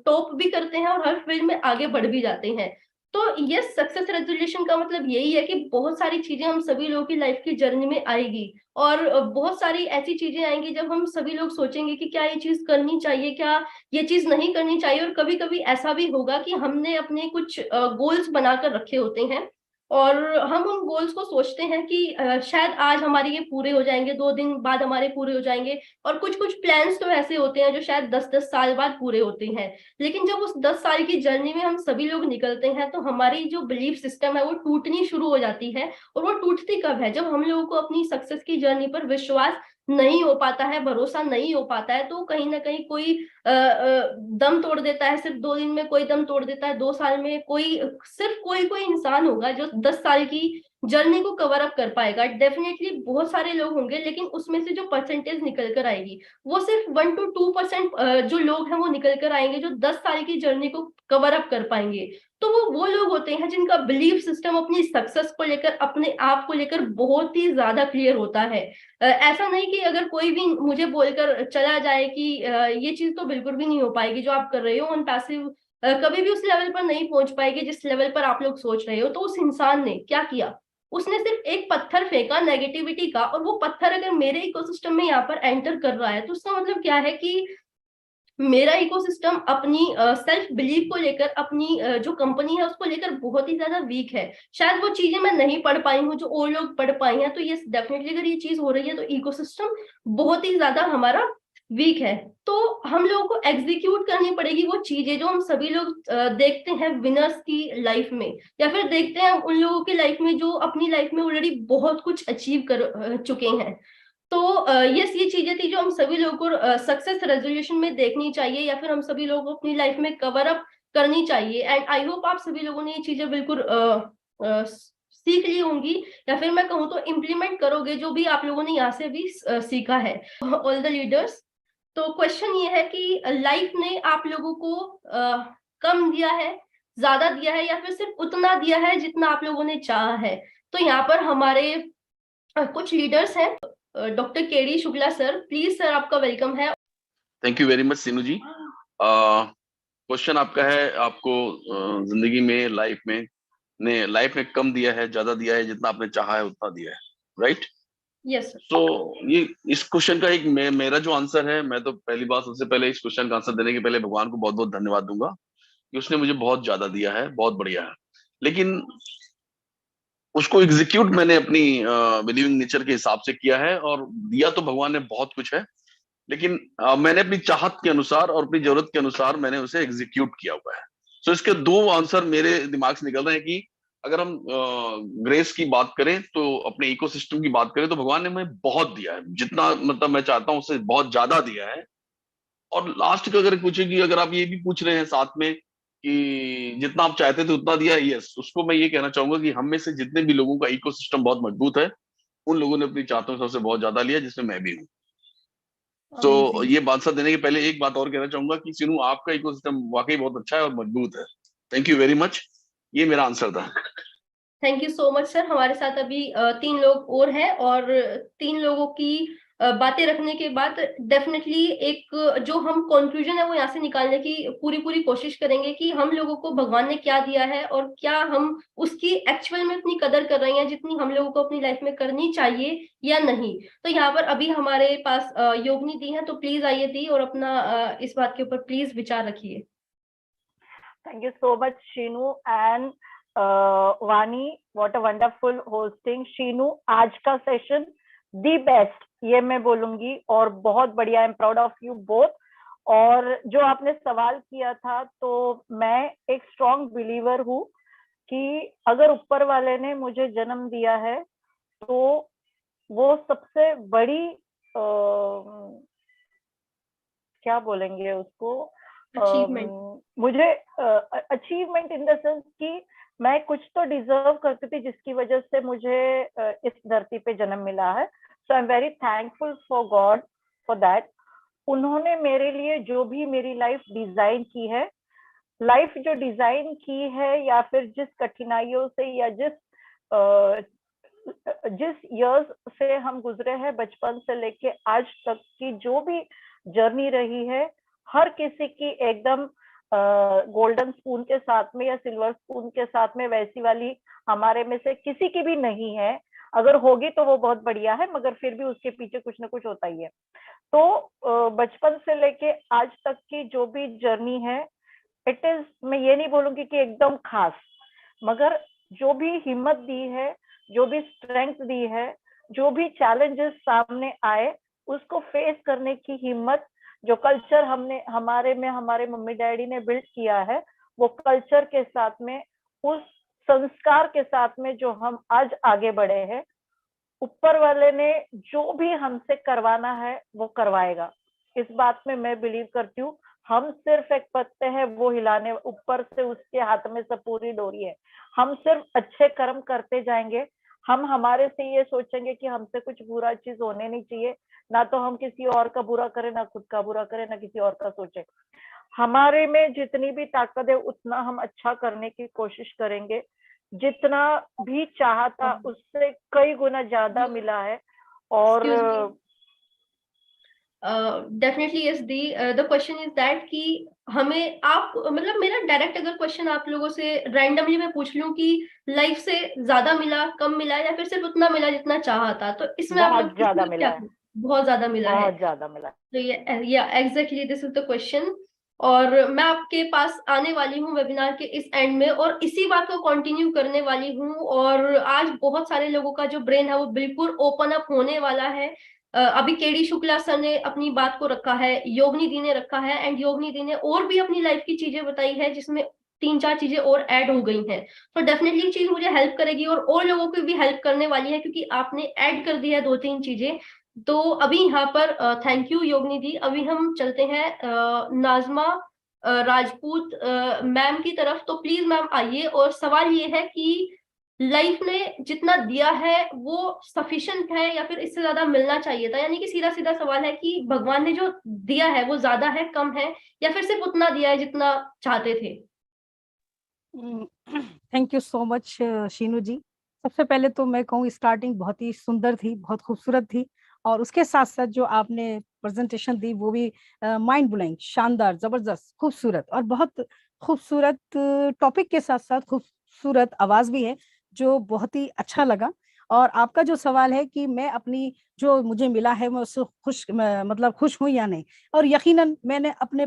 टॉप भी करते हैं और हर फील्ड में आगे बढ़ भी जाते हैं। तो ये सक्सेस रेजोल्यूशन का मतलब यही है कि बहुत सारी चीजें हम सभी लोगों की लाइफ की जर्नी में आएगी, और बहुत सारी ऐसी चीजें आएंगी जब हम सभी लोग सोचेंगे कि क्या ये चीज करनी चाहिए, क्या ये चीज नहीं करनी चाहिए। और कभी कभी ऐसा भी होगा कि हमने अपने कुछ गोल्स बनाकर रखे होते हैं, और हम उन गोल्स को सोचते हैं कि शायद आज हमारे ये पूरे हो जाएंगे, 2 दिन बाद हमारे पूरे हो जाएंगे। और कुछ कुछ प्लान्स तो ऐसे होते हैं जो शायद 10-10 साल बाद पूरे होते हैं। लेकिन जब उस 10 साल की जर्नी में हम सभी लोग निकलते हैं तो हमारी जो बिलीफ सिस्टम है वो टूटनी शुरू हो जाती है। और वो टूटती कब है? जब हम लोगों को अपनी सक्सेस की जर्नी पर विश्वास नहीं हो पाता है, भरोसा नहीं हो पाता है। तो कहीं ना कहीं कोई दम तोड़ देता है सिर्फ 2 दिन में, कोई दम तोड़ देता है 2 साल में, कोई सिर्फ कोई कोई इंसान होगा जो 10 साल की जर्नी को कवर अप कर पाएगा। डेफिनेटली बहुत सारे लोग होंगे, लेकिन उसमें से जो परसेंटेज निकल कर आएगी वो सिर्फ 1 to 2% जो लोग हैं वो निकल कर आएंगे जो 10 साल की जर्नी को कवर अप कर पाएंगे। तो वो लोग होते हैं जिनका बिलीफ सिस्टम अपनी सक्सेस को लेकर, अपने आप को लेकर बहुत ही ज्यादा क्लियर होता है। ऐसा नहीं कि अगर कोई भी मुझे बोलकर चला जाए कि ये चीज तो बिल्कुल भी नहीं हो पाएगी जो आप कर रहे हो, ऑन पैसिव कभी भी उस लेवल पर नहीं पहुंच पाएगी जिस लेवल पर आप लोग सोच रहे हो। तो उस इंसान ने क्या किया? उसने सिर्फ एक पत्थर फेंका नेगेटिविटी का, और वो पत्थर अगर मेरे इकोसिस्टम में यहाँ पर एंटर कर रहा है तो उसका मतलब क्या है कि मेरा इकोसिस्टम अपनी सेल्फ बिलीफ को लेकर, अपनी जो कंपनी है उसको लेकर बहुत ही ज्यादा वीक है। शायद वो चीजें मैं नहीं पढ़ पाई हूँ जो और लोग पढ़ पाए हैं। तो ये डेफिनेटली अगर ये चीज हो रही है तो इकोसिस्टम बहुत ही ज्यादा हमारा वीक है। तो हम लोगों को एग्जीक्यूट करनी पड़ेगी वो चीजें जो हम सभी लोग देखते हैं विनर्स की लाइफ में, या फिर देखते हैं उन लोगों की लाइफ में जो अपनी लाइफ में ऑलरेडी बहुत कुछ अचीव कर चुके हैं। तो यस, ये चीजें थी जो हम सभी लोगों को सक्सेस रेजोल्यूशन में देखनी चाहिए, या फिर हम सभी लोगों को अपनी लाइफ में कवर अप करनी चाहिए। एंड आई होप आप सभी लोगों ने ये चीजें बिल्कुल सीख ली होंगी, या फिर मैं कहूँ तो इम्प्लीमेंट करोगे जो भी आप लोगों ने यहाँ से भी सीखा है, ऑल द लीडर्स। तो क्वेश्चन ये है कि लाइफ ने आप लोगों को कम दिया है, ज्यादा दिया है, या फिर सिर्फ उतना दिया है जितना आप लोगों ने चाहा है? तो यहाँ पर हमारे कुछ लीडर्स हैं। Doctor KD Shukla sir, please sir आपका वेलकम है। Thank you very much Seenu ji. Question आपका है, आपको जिंदगी में, लाइफ में कम दिया है, ज्यादा दिया है, जितना आपने चाहा है उतना दिया है, राइट? Yes sir. तो ये इस क्वेश्चन का मेरा जो आंसर है, मैं तो पहली बात, सबसे पहले इस क्वेश्चन का आंसर देने के पहले भगवान को बहुत बहुत धन्यवाद दूंगा कि उसने मुझे बहुत ज्यादा दिया है, बहुत बढ़िया है। लेकिन उसको एग्जीक्यूट मैंने अपनी बिलीविंग नेचर के हिसाब से किया है, और दिया तो भगवान ने बहुत कुछ है, लेकिन मैंने अपनी चाहत के अनुसार और अपनी जरूरत के अनुसार मैंने उसे एग्जीक्यूट किया हुआ है। सो इसके दो आंसर मेरे दिमाग से निकल रहे हैं कि अगर हम ग्रेस की बात करें, तो अपने इकोसिस्टम की बात करें, तो भगवान ने मुझे बहुत दिया है, जितना मतलब मैं चाहता हूँ उससे बहुत ज्यादा दिया है। और लास्ट का अगर पूछे कि अगर आप ये भी पूछ रहे हैं साथ में कि जितना आप चाहते थे उतना दिया, यस, उसको मैं ये कहना चाहूंगा कि हम में से जितने भी लोगों का इकोसिस्टम बहुत मजबूत है, उन लोगों ने अपनी चाहतों के सबसे बहुत ज्यादा लिया, जिसमें मैं भी हूँ। तो अमेजिंग। ये आंसर देने के पहले एक बात और कहना चाहूंगा कि सीनू, आपका इकोसिस्टम वाकई बहुत अच्छा है और मजबूत है। Thank you very much. ये मेरा आंसर था। Thank you so much sir. हमारे साथ अभी 3 लोग और हैं, और 3 लोगों की बातें रखने के बाद डेफिनेटली एक जो हम कंक्लूजन है वो यहाँ से निकालने की पूरी पूरी कोशिश करेंगे कि हम लोगों को भगवान ने क्या दिया है और क्या हम उसकी एक्चुअल में उतनी कदर कर रहे हैं जितनी हम लोगों को अपनी लाइफ में करनी चाहिए या नहीं। तो यहाँ पर अभी हमारे पास योगनी दी है, तो प्लीज आइए दी, और अपना इस बात के ऊपर प्लीज विचार रखिए। Thank you so much, Sheenu and Vani. What a wonderful hosting. Sheenu, आज का सेशन दी बेस्ट, ये मैं बोलूंगी, और बहुत बढ़िया। I am proud of you both. और जो आपने सवाल किया था, तो मैं एक स्ट्रॉन्ग बिलीवर हूँ कि अगर ऊपर वाले ने मुझे जन्म दिया है, तो वो सबसे बड़ी क्या बोलेंगे उसको, अचीवमेंट। मुझे अचीवमेंट इन द सेंस कि मैं कुछ तो डिजर्व करती थी, जिसकी वजह से मुझे इस धरती पे जन्म मिला है। So I am very thankful for God for that. उन्होंने मेरे लिए जो भी मेरी लाइफ डिजाइन की है, लाइफ जो डिजाइन की है, या फिर जिस कठिनाइयों से या जिस इयर्स से हम गुजरे हैं, बचपन से लेके आज तक की जो भी जर्नी रही है, हर किसी की एकदम गोल्डन स्पून के साथ में या सिल्वर स्पून के साथ में वैसी वाली हमारे में से किसी की भी नहीं है। अगर होगी तो वो बहुत बढ़िया है, मगर फिर भी उसके पीछे कुछ ना कुछ होता ही है। तो बचपन से लेके आज तक की जो भी जर्नी है, इट इज, मैं ये नहीं बोलूंगी कि एकदम खास, मगर जो भी हिम्मत दी है, जो भी स्ट्रेंथ दी है, जो भी चैलेंजेस सामने आए, उसको फेस करने की हिम्मत, जो कल्चर हमने हमारे मम्मी डैडी ने बिल्ड किया है, वो कल्चर के साथ में, उस संस्कार के साथ में जो हम आज आगे बढ़े हैं, ऊपर वाले ने जो भी हमसे करवाना है वो करवाएगा। इस बात में मैं बिलीव करती हूँ। हम सिर्फ एक पत्ते हैं वो हिलाने, ऊपर से उसके हाथ में सब पूरी डोरी है। हम सिर्फ अच्छे कर्म करते जाएंगे। हम हमारे से ये सोचेंगे कि हमसे कुछ बुरा चीज होने नहीं चाहिए, ना तो हम किसी और का बुरा करें, ना खुद का बुरा करें, ना किसी और का सोचे। हमारे में जितनी भी ताकत है उतना हम अच्छा करने की कोशिश करेंगे। जितना भी चाहा था उससे कई गुना ज्यादा मिला है। और definitely yes the. The question is that कि हमें आप मतलब मेरा डायरेक्ट अगर क्वेश्चन आप लोगों से रैंडमली मैं पूछ लूं कि लाइफ से ज्यादा मिला, कम मिला, या फिर सिर्फ उतना मिला जितना चाहा था, तो इसमें आप लोग बहुत ज्यादा मिला है, बहुत ज्यादा मिला है। बहुत ज्यादा मिला है। तो ये exactly this is the question. और मैं आपके पास आने वाली हूँ वेबिनार के इस एंड में, और इसी बात को कंटिन्यू करने वाली हूँ। और आज बहुत सारे लोगों का जो ब्रेन है वो बिल्कुल ओपन अप होने वाला है। अभी केडी शुक्ला सर ने अपनी बात को रखा है, योगनी दी ने रखा है, एंड योगनी दी ने और भी अपनी लाइफ की चीजें बताई है, जिसमें 3-4 चीजें और ऐड हो गई हैं। तो डेफिनेटली चीज मुझे हेल्प करेगी और लोगों को भी हेल्प करने वाली है, क्योंकि आपने ऐड कर दी है 2-3 चीजें। तो अभी यहाँ पर थैंक यू योगनी दी। अभी हम चलते हैं नाजमा राजपूत मैम की तरफ। तो प्लीज मैम आइए। और सवाल ये है कि लाइफ ने जितना दिया है वो सफिशिएंट है या फिर इससे ज्यादा मिलना चाहिए था? यानी कि सीधा सीधा सवाल है कि भगवान ने जो दिया है वो ज्यादा है, कम है, या फिर सिर्फ उतना दिया है जितना चाहते थे? Thank you so much Sheenu ji. सबसे पहले तो मैं कहूँ स्टार्टिंग बहुत ही सुंदर थी, बहुत खूबसूरत थी, और उसके साथ साथ जो आपने प्रेजेंटेशन दी, वो भी माइंड ब्लोइंग, शानदार, जबरदस्त, खूबसूरत, और बहुत खूबसूरत टॉपिक के साथ साथ खूबसूरत आवाज भी है, जो बहुत ही अच्छा लगा। और आपका जो सवाल है कि मैं अपनी जो मुझे मिला है मैं उससे मतलब खुश हूं या नहीं, और यकीनन मैंने अपने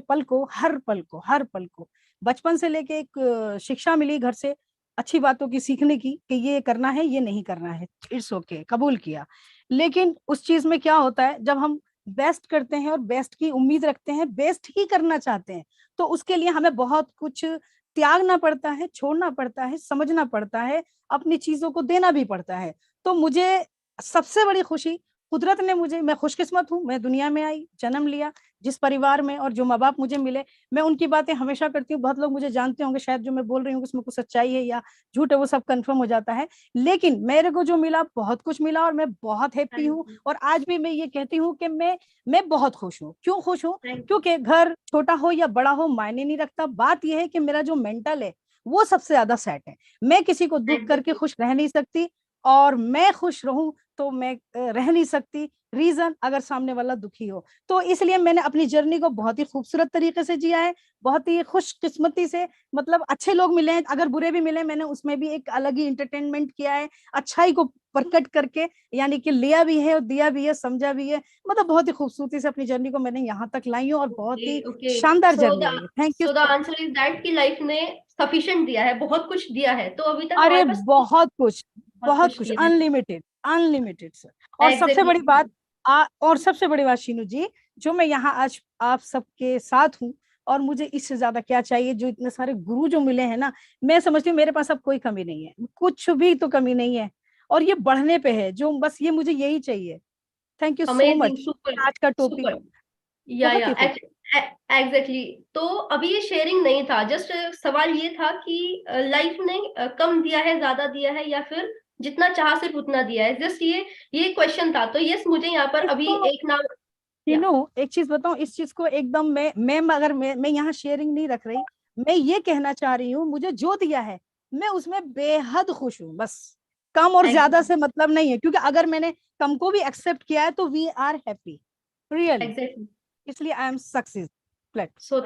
हर पल को बचपन से लेके एक शिक्षा मिली घर से अच्छी बातों की सीखने की, कि ये करना है ये नहीं करना है, इट्स ओके, कबूल किया। लेकिन उस चीज में क्या होता है, जब हम बेस्ट करते हैं और बेस्ट की उम्मीद रखते हैं, बेस्ट ही करना चाहते हैं, तो उसके लिए हमें बहुत कुछ त्यागना पड़ता है, छोड़ना पड़ता है, समझना पड़ता है, अपनी चीजों को देना भी पड़ता है। तो मुझे सबसे बड़ी खुशी, कुदरत ने मुझे, मैं खुशकिस्मत हूँ, मैं दुनिया में आई, जन्म लिया जिस परिवार में, और जो माँ बाप मुझे मिले, मैं उनकी बातें हमेशा करती हूँ। बहुत लोग मुझे जानते होंगे शायद, जो मैं बोल रही हूँ उसमें कुछ सच्चाई है या झूठ है, वो सब कंफर्म हो जाता है। लेकिन मेरे को जो मिला, बहुत कुछ मिला, और मैं बहुत हैप्पी हूँ। और आज भी मैं ये कहती हूँ कि मैं बहुत खुश हूँ। क्यों खुश हूँ? क्योंकि घर छोटा हो या बड़ा हो मायने नहीं रखता, बात यह है कि मेरा जो मेंटल है वो सबसे ज्यादा सेट है। मैं किसी को दुख करके खुश रह नहीं सकती, और मैं खुश रहूं तो मैं रह नहीं सकती, रीजन अगर सामने वाला दुखी हो। तो इसलिए मैंने अपनी जर्नी को बहुत ही खूबसूरत तरीके से जिया है, बहुत ही खुशकिस्मती से, मतलब अच्छे लोग मिले हैं, अगर बुरे भी मिले मैंने उसमें भी एक अलग ही इंटरटेनमेंट किया है, अच्छाई को प्रकट करके, यानी कि लिया भी है और दिया भी है, समझा भी है। मतलब बहुत ही खूबसूरती से अपनी जर्नी को मैंने यहाँ तक लाई हूँ, और बहुत ही शानदार जर्नी रही है। Thank you. So the answer is that कि लाइफ ने सफिशिएंट दिया है, बहुत कुछ दिया है, तो अभी तक अरे हमारे पास बहुत कुछ, दिया है। Unlimited, unlimited sir. और सबसे एग्जैक्टली। बड़ी बात, और सबसे बड़ी बात शीनू जी, जो मैं यहाँ आज आप सबके साथ हूँ, और मुझे इससे ज्यादा क्या चाहिए? जो इतने सारे गुरु जो मिले हैं ना, मैं समझती हूँ मेरे पास अब कोई कमी नहीं है, कुछ भी तो कमी नहीं है, और ये बढ़ने पे है, जो बस ये मुझे यही चाहिए। Thank you so amazing, much. Super आज का टॉपिक सुपर। बहुत या ही खूब। एग्जैक्टली। तो अभी ये शेयरिंग नहीं था, जस्ट सवाल ये था कि लाइफ ने कम दिया है, ज्यादा दिया है, या फिर जितना चाहा सिर्फ उतना दिया है, जस्ट ये क्वेश्चन था। तो यस, मुझे यहाँ पर अभी इसको एक नाम। या तीनों, एक चीज बताऊं, इस चीज को एकदम मैं अगर मैं यहाँ शेयरिंग नहीं रख रही, मैं ये कहना चाह रही हूँ, मुझे जो दिया है मैं उसमें बेहद खुश हूँ। बस कम और ज्यादा से मतलब नहीं है, क्योंकि अगर मैंने कम को भी एक्सेप्ट किया है तो we are happy really, exactly. इसलिए I am success flat. So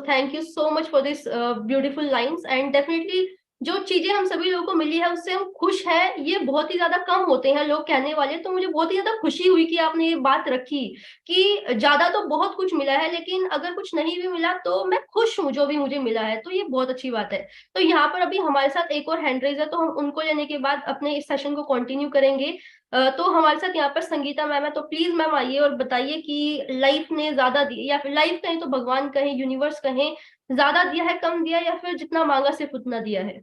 thank you so much for this beautiful lines, and definitely जो चीजें हम सभी लोगों को मिली है उससे हम खुश हैं, ये बहुत ही ज्यादा कम होते हैं लोग कहने वाले। तो मुझे बहुत ही ज्यादा खुशी हुई कि आपने ये बात रखी कि ज्यादा तो बहुत कुछ मिला है, लेकिन अगर कुछ नहीं भी मिला तो मैं खुश हूँ जो भी मुझे मिला है, तो ये बहुत अच्छी बात है। तो यहाँ पर अभी हमारे साथ एक और हैंड रेज है, तो हम उनको लेने के बाद अपने इस सेशन को कंटिन्यू करेंगे। तो हमारे साथ यहाँ पर संगीता मैम है, तो प्लीज मैम आइए और बताइए कि लाइफ ने ज्यादा दी, या फिर लाइफ कहें तो भगवान कहें, यूनिवर्स कहें, ज्यादा दिया है, कम दिया, या फिर जितना मांगा सिर्फ उतना दिया है।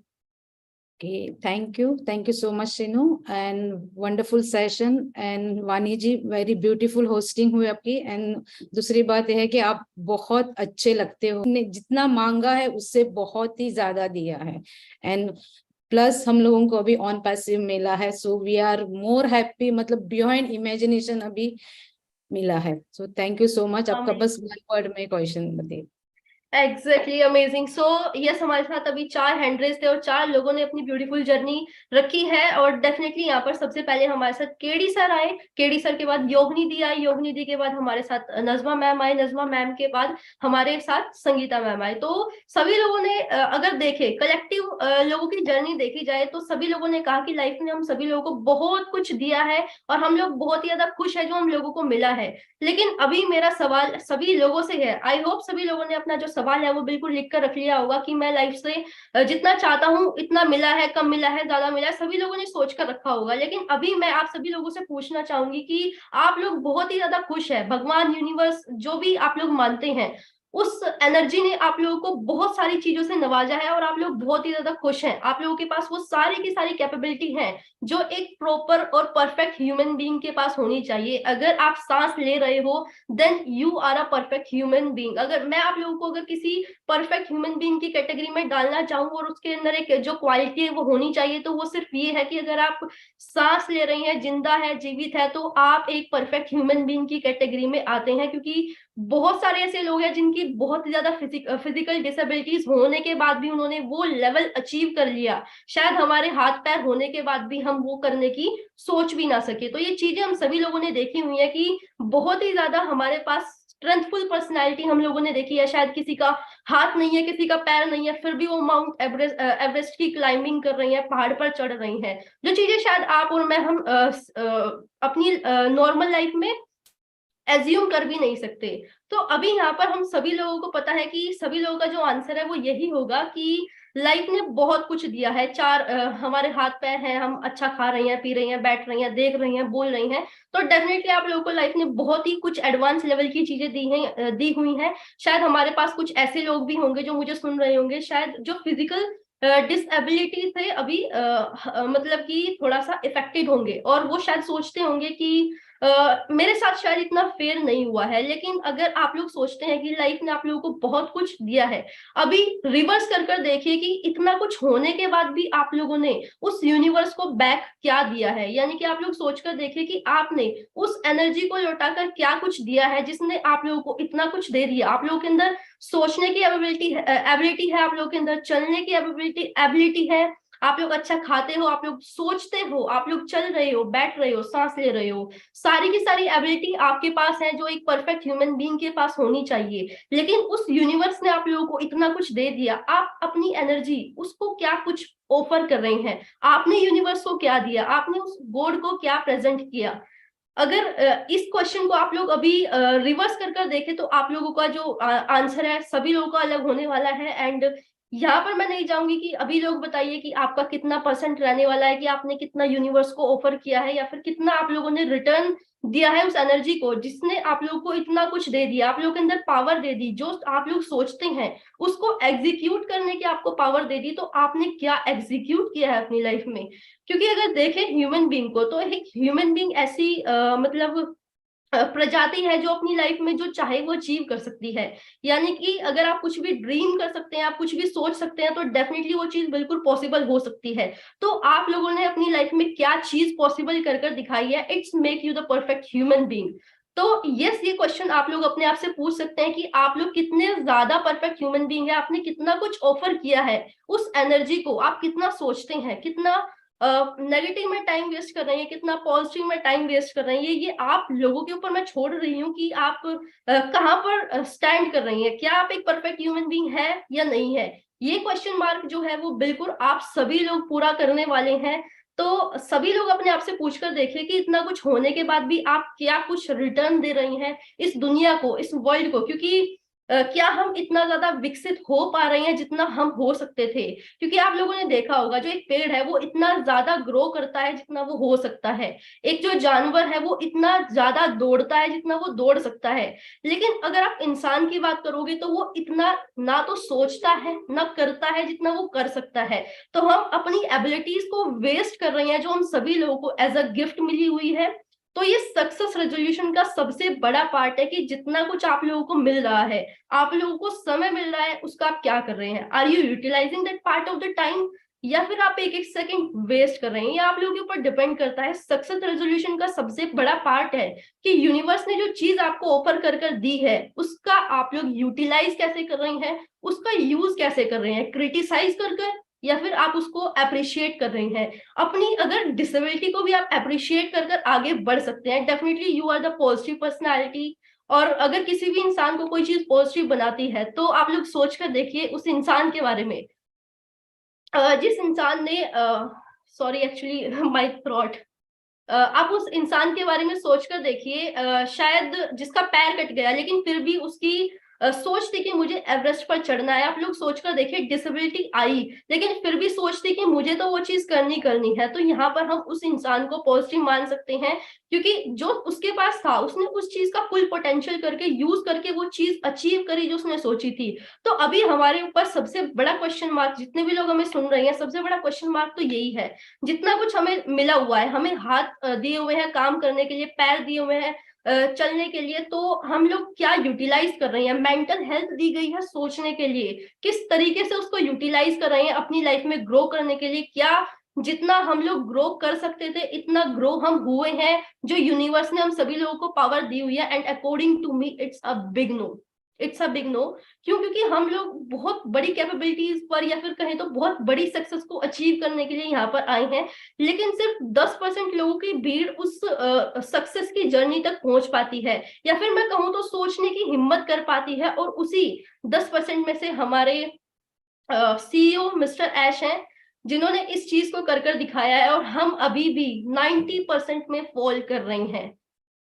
Okay, thank you so much Shinu, and wonderful session, and वानी जी very beautiful hosting हुई आपकी। and दूसरी बात यह है कि आप बहुत अच्छे लगते हो, ने जितना मांगा है उससे बहुत ही ज्यादा दिया है, and प्लस हम लोगों को अभी ऑन पैसिव मिला है, so we are more happy, मतलब बियॉन्ड इमेजिनेशन अभी मिला है। So thank you so much. आपका बस वन वर्ड में क्वेश्चन बताइए। Exactly, amazing. सो यस, हमारे साथ अभी 4 हैंड रेज थे और 4 लोगों ने अपनी ब्यूटीफुल जर्नी रखी है। और डेफिनेटली यहाँ पर सबसे पहले हमारे साथ केडी सर आए, केडी सर के बाद योगनी दी आई, योगनी दी के बाद हमारे साथ नजमा मैम आए, नजमा मैम के बाद हमारे साथ संगीता मैम आए। तो सभी लोगों ने अगर देखे कलेक्टिव लोगों की जर्नी देखी जाए, तो सभी लोगों ने कहा कि लाइफ ने हम सभी लोगों को बहुत कुछ दिया है, और हम लोग बहुत ही ज्यादा खुश है जो हम लोगों को मिला है। लेकिन अभी मेरा सवाल सभी लोगों से है, आई होप सभी लोगों ने अपना जो सवाल है वो बिल्कुल लिख कर रख लिया होगा कि मैं लाइफ से जितना चाहता हूँ इतना मिला है, कम मिला है, ज्यादा मिला है, सभी लोगों ने सोच कर रखा होगा। लेकिन अभी मैं आप सभी लोगों से पूछना चाहूंगी कि आप लोग बहुत ही ज्यादा खुश है, भगवान, यूनिवर्स, जो भी आप लोग मानते हैं, उस एनर्जी ने आप लोगों को बहुत सारी चीजों से नवाजा है, और आप लोग बहुत ही ज्यादा खुश हैं। आप लोगों के पास वो सारी की सारी कैपेबिलिटी है जो एक प्रॉपर और परफेक्ट ह्यूमन बीइंग के पास होनी चाहिए। अगर आप सांस ले रहे हो, then you are a perfect human being. अगर मैं आप लोगों को अगर किसी परफेक्ट ह्यूमन बीइंग की कैटेगरी में डालना चाहूँ, और उसके अंदर एक जो क्वालिटी है वो होनी चाहिए, तो वो सिर्फ ये है कि अगर आप सांस ले रही हैं, जिंदा है, जीवित है, तो आप एक परफेक्ट ह्यूमन बीइंग की कैटेगरी में आते हैं। क्योंकि बहुत सारे ऐसे लोग हैं जिनकी बहुत ज्यादा फिजिकल डिसेबिलिटीज होने के बाद भी उन्होंने वो लेवल अचीव कर लिया, शायद हमारे हाथ पैर होने के बाद भी हम वो करने की सोच भी ना सके। तो ये चीजें हम सभी लोगों ने देखी हुई है कि बहुत ही ज्यादा हमारे पास स्ट्रेंथफुल पर्सनैलिटी हम लोगों ने देखी है। शायद किसी का हाथ नहीं है, किसी का पैर नहीं है, फिर भी वो माउंट एवरेस्ट की क्लाइंबिंग कर रही है, पहाड़ पर चढ़ रही हैं, जो चीजें शायद आप और मैं हम अपनी नॉर्मल लाइफ में एज्यूम कर भी नहीं सकते। तो अभी यहाँ पर हम सभी लोगों को पता है कि सभी लोगों का जो आंसर है वो यही होगा कि लाइफ ने बहुत कुछ दिया है। हमारे हाथ पैर हैं, हम अच्छा खा रहे हैं, पी रहे हैं, बैठ रहे हैं, देख रहे हैं, बोल रहे हैं, तो डेफिनेटली आप लोगों को लाइफ ने बहुत ही कुछ एडवांस लेवल की चीजें दी हुई हैं। शायद हमारे पास कुछ ऐसे लोग भी होंगे जो मुझे सुन रहे होंगे, शायद जो फिजिकल डिसएबिलिटी से अभी मतलब कि थोड़ा सा इफेक्टेड होंगे, और वो शायद सोचते होंगे कि मेरे साथ शायद इतना फेयर नहीं हुआ है। लेकिन अगर आप लोग सोचते हैं कि लाइफ ने आप लोगों को बहुत कुछ दिया है, अभी रिवर्स कर देखिए कि इतना कुछ होने के बाद भी आप लोगों ने उस यूनिवर्स को बैक क्या दिया है। यानी कि आप लोग सोचकर देखिए कि आपने उस एनर्जी को लौटाकर क्या कुछ दिया है जिसने आप लोगों को इतना कुछ दे दिया। आप लोगों के अंदर सोचने की एबिलिटी है, आप लोगों के अंदर चलने की एबिलिटी है, आप लोग अच्छा खाते हो, आप लोग सोचते हो, आप लोग चल रहे हो, बैठ रहे हो, सांस ले रहे हो, सारी की सारी एबिलिटी आपके पास है जो एक परफेक्ट ह्यूमन बीइंग के पास होनी चाहिए। लेकिन उस यूनिवर्स ने आप लोगों को इतना कुछ दे दिया, आप अपनी एनर्जी उसको क्या कुछ ऑफर कर रहे हैं, आपने यूनिवर्स को क्या दिया, आपने उस गॉड को क्या प्रेजेंट किया। अगर इस क्वेश्चन को आप लोग अभी रिवर्स कर देखें तो आप लोगों का जो आंसर है सभी लोगों का अलग होने वाला है। एंड यहाँ पर मैं नहीं चाहूंगी कि अभी लोग बताइए कि आपका कितना परसेंट रहने वाला है, कि आपने कितना यूनिवर्स को ऑफर किया है, या फिर कितना आप लोगों ने रिटर्न दिया है उस एनर्जी को जिसने आप लोगों को इतना कुछ दे दिया, आप लोगों के अंदर पावर दे दी। जो आप लोग सोचते हैं उसको एग्जीक्यूट करने की आपको पावर दे दी, तो आपने क्या एग्जीक्यूट किया है अपनी लाइफ में। क्योंकि अगर देखें ह्यूमन बीइंग को, तो एक ह्यूमन बीइंग ऐसी मतलब प्रजाति है जो अपनी लाइफ में जो चाहे वो अचीव कर सकती है। यानी कि अगर आप कुछ भी ड्रीम कर सकते हैं, आप कुछ भी सोच सकते हैं, तो डेफिनेटली वो चीज बिल्कुल पॉसिबल हो सकती है। तो आप लोगों ने अपनी लाइफ में क्या चीज पॉसिबल कर दिखाई है, it's make you the perfect human being. तो यस, ये क्वेश्चन आप लोग अपने आप से पूछ सकते हैं कि आप लोग कितने ज्यादा परफेक्ट ह्यूमन बीइंग है, आपने कितना कुछ ऑफर किया है उस एनर्जी को, आप कितना सोचते हैं, कितना नेगेटिव में टाइम वेस्ट कर रहे हैं, कितना पॉजिटिव में टाइम वेस्ट कर रहे हैं। ये आप लोगों के ऊपर मैं छोड़ रही हूँ कि आप कहाँ पर स्टैंड कर रही हैं, क्या आप एक परफेक्ट ह्यूमन बीइंग है या नहीं है। ये क्वेश्चन मार्क जो है वो बिल्कुल आप सभी लोग पूरा करने वाले हैं। तो सभी लोग अपने आप से पूछकर देखिए कि इतना कुछ होने के बाद भी आप क्या कुछ रिटर्न दे रही हैं इस दुनिया को, इस वर्ल्ड को। क्योंकि क्या हम इतना ज्यादा विकसित हो पा रहे हैं जितना हम हो सकते थे। क्योंकि आप लोगों ने देखा होगा जो एक पेड़ है वो इतना ज्यादा ग्रो करता है जितना वो हो सकता है, एक जो जानवर है वो इतना ज्यादा दौड़ता है जितना वो दौड़ सकता है। लेकिन अगर आप इंसान की बात करोगे तो वो इतना ना तो सोचता है ना करता है जितना वो कर सकता है। तो हम अपनी एबिलिटीज को वेस्ट कर रहे हैं जो हम सभी लोगों को एज अ गिफ्ट मिली हुई है। तो ये सक्सेस रेजोल्यूशन का सबसे बड़ा पार्ट है कि जितना कुछ आप लोगों को मिल रहा है, आप लोगों को समय मिल रहा है, उसका आप क्या कर रहे हैं। Are you utilising that part of the time, या फिर आप एक एक सेकंड वेस्ट कर रहे हैं। ये आप लोगों के ऊपर डिपेंड करता है। सक्सेस रेजोल्यूशन का सबसे बड़ा पार्ट है कि यूनिवर्स ने जो चीज आपको ऑफर कर दी है उसका आप लोग यूटिलाइज कैसे कर रहे हैं, उसका यूज कैसे कर रहे हैं, क्रिटिसाइज कर या फिर आप उसको अप्रिशिएट कर रहे हैं। अपनी अगर डिसेबिलिटी को भी आप अप्रिशिएट कर आगे बढ़ सकते हैं, definitely you are the positive personality. और अगर किसी भी इंसान को कोई चीज पॉजिटिव बनाती है तो आप लोग सोच कर देखिए उस इंसान के बारे में, जिस इंसान ने सॉरी एक्चुअली माय थ्रॉट, आप उस इंसान के बारे में सोचकर देखिए, शायद जिसका पैर कट गया लेकिन फिर भी उसकी सोच थी कि मुझे एवरेस्ट पर चढ़ना है। आप लोग सोचकर देखिए डिसेबिलिटी आई लेकिन फिर भी सोचती कि मुझे तो वो चीज करनी है। तो यहाँ पर हम उस इंसान को पॉजिटिव मान सकते हैं क्योंकि जो उसके पास था उसने उस चीज का फुल पोटेंशियल करके यूज करके वो चीज अचीव करी जो उसने सोची थी। तो अभी हमारे ऊपर सबसे बड़ा क्वेश्चन मार्क, जितने भी लोग हमें सुन रहे हैं, सबसे बड़ा क्वेश्चन मार्क तो यही है। जितना कुछ हमें मिला हुआ है, हमें हाथ दिए हुए हैं काम करने के लिए, पैर दिए हुए हैं चलने के लिए, तो हम लोग क्या यूटिलाइज कर रहे हैं। मेंटल हेल्थ दी गई है सोचने के लिए, किस तरीके से उसको यूटिलाइज कर रहे हैं अपनी लाइफ में ग्रो करने के लिए। क्या जितना हम लोग ग्रो कर सकते थे इतना ग्रो हम हुए हैं, जो यूनिवर्स ने हम सभी लोगों को पावर दी हुई है। And according to me it's a big no. It's a big no. क्यों? क्योंकि हम लोग बहुत बड़ी कैपेबिलिटीज पर या फिर कहें तो बहुत बड़ी सक्सेस को अचीव करने के लिए यहाँ पर आए हैं, लेकिन सिर्फ 10% लोगों की भीड़ उस सक्सेस की जर्नी तक पहुंच पाती है, या फिर मैं कहूँ तो सोचने की हिम्मत कर पाती है। और उसी 10% में से हमारे सीईओ मिस्टर ऐश हैं, जिन्होंने इस चीज को कर कर दिखाया है, और हम अभी भी 90% में फॉल कर रहे हैं।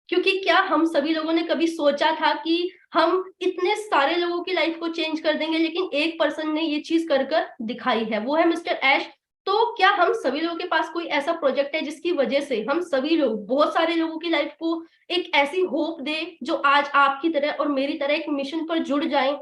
क्योंकि क्या हम सभी लोगों ने कभी सोचा था कि हम इतने सारे लोगों की लाइफ को चेंज कर देंगे, लेकिन एक पर्सन ने ये चीज कर कर दिखाई है, वो है मिस्टर ऐश। तो क्या हम सभी लोगों के पास कोई ऐसा प्रोजेक्ट है जिसकी वजह से हम सभी लोग बहुत सारे लोगों की लाइफ को एक ऐसी होप दे, जो आज आपकी तरह और मेरी तरह एक मिशन पर जुड़ जाएं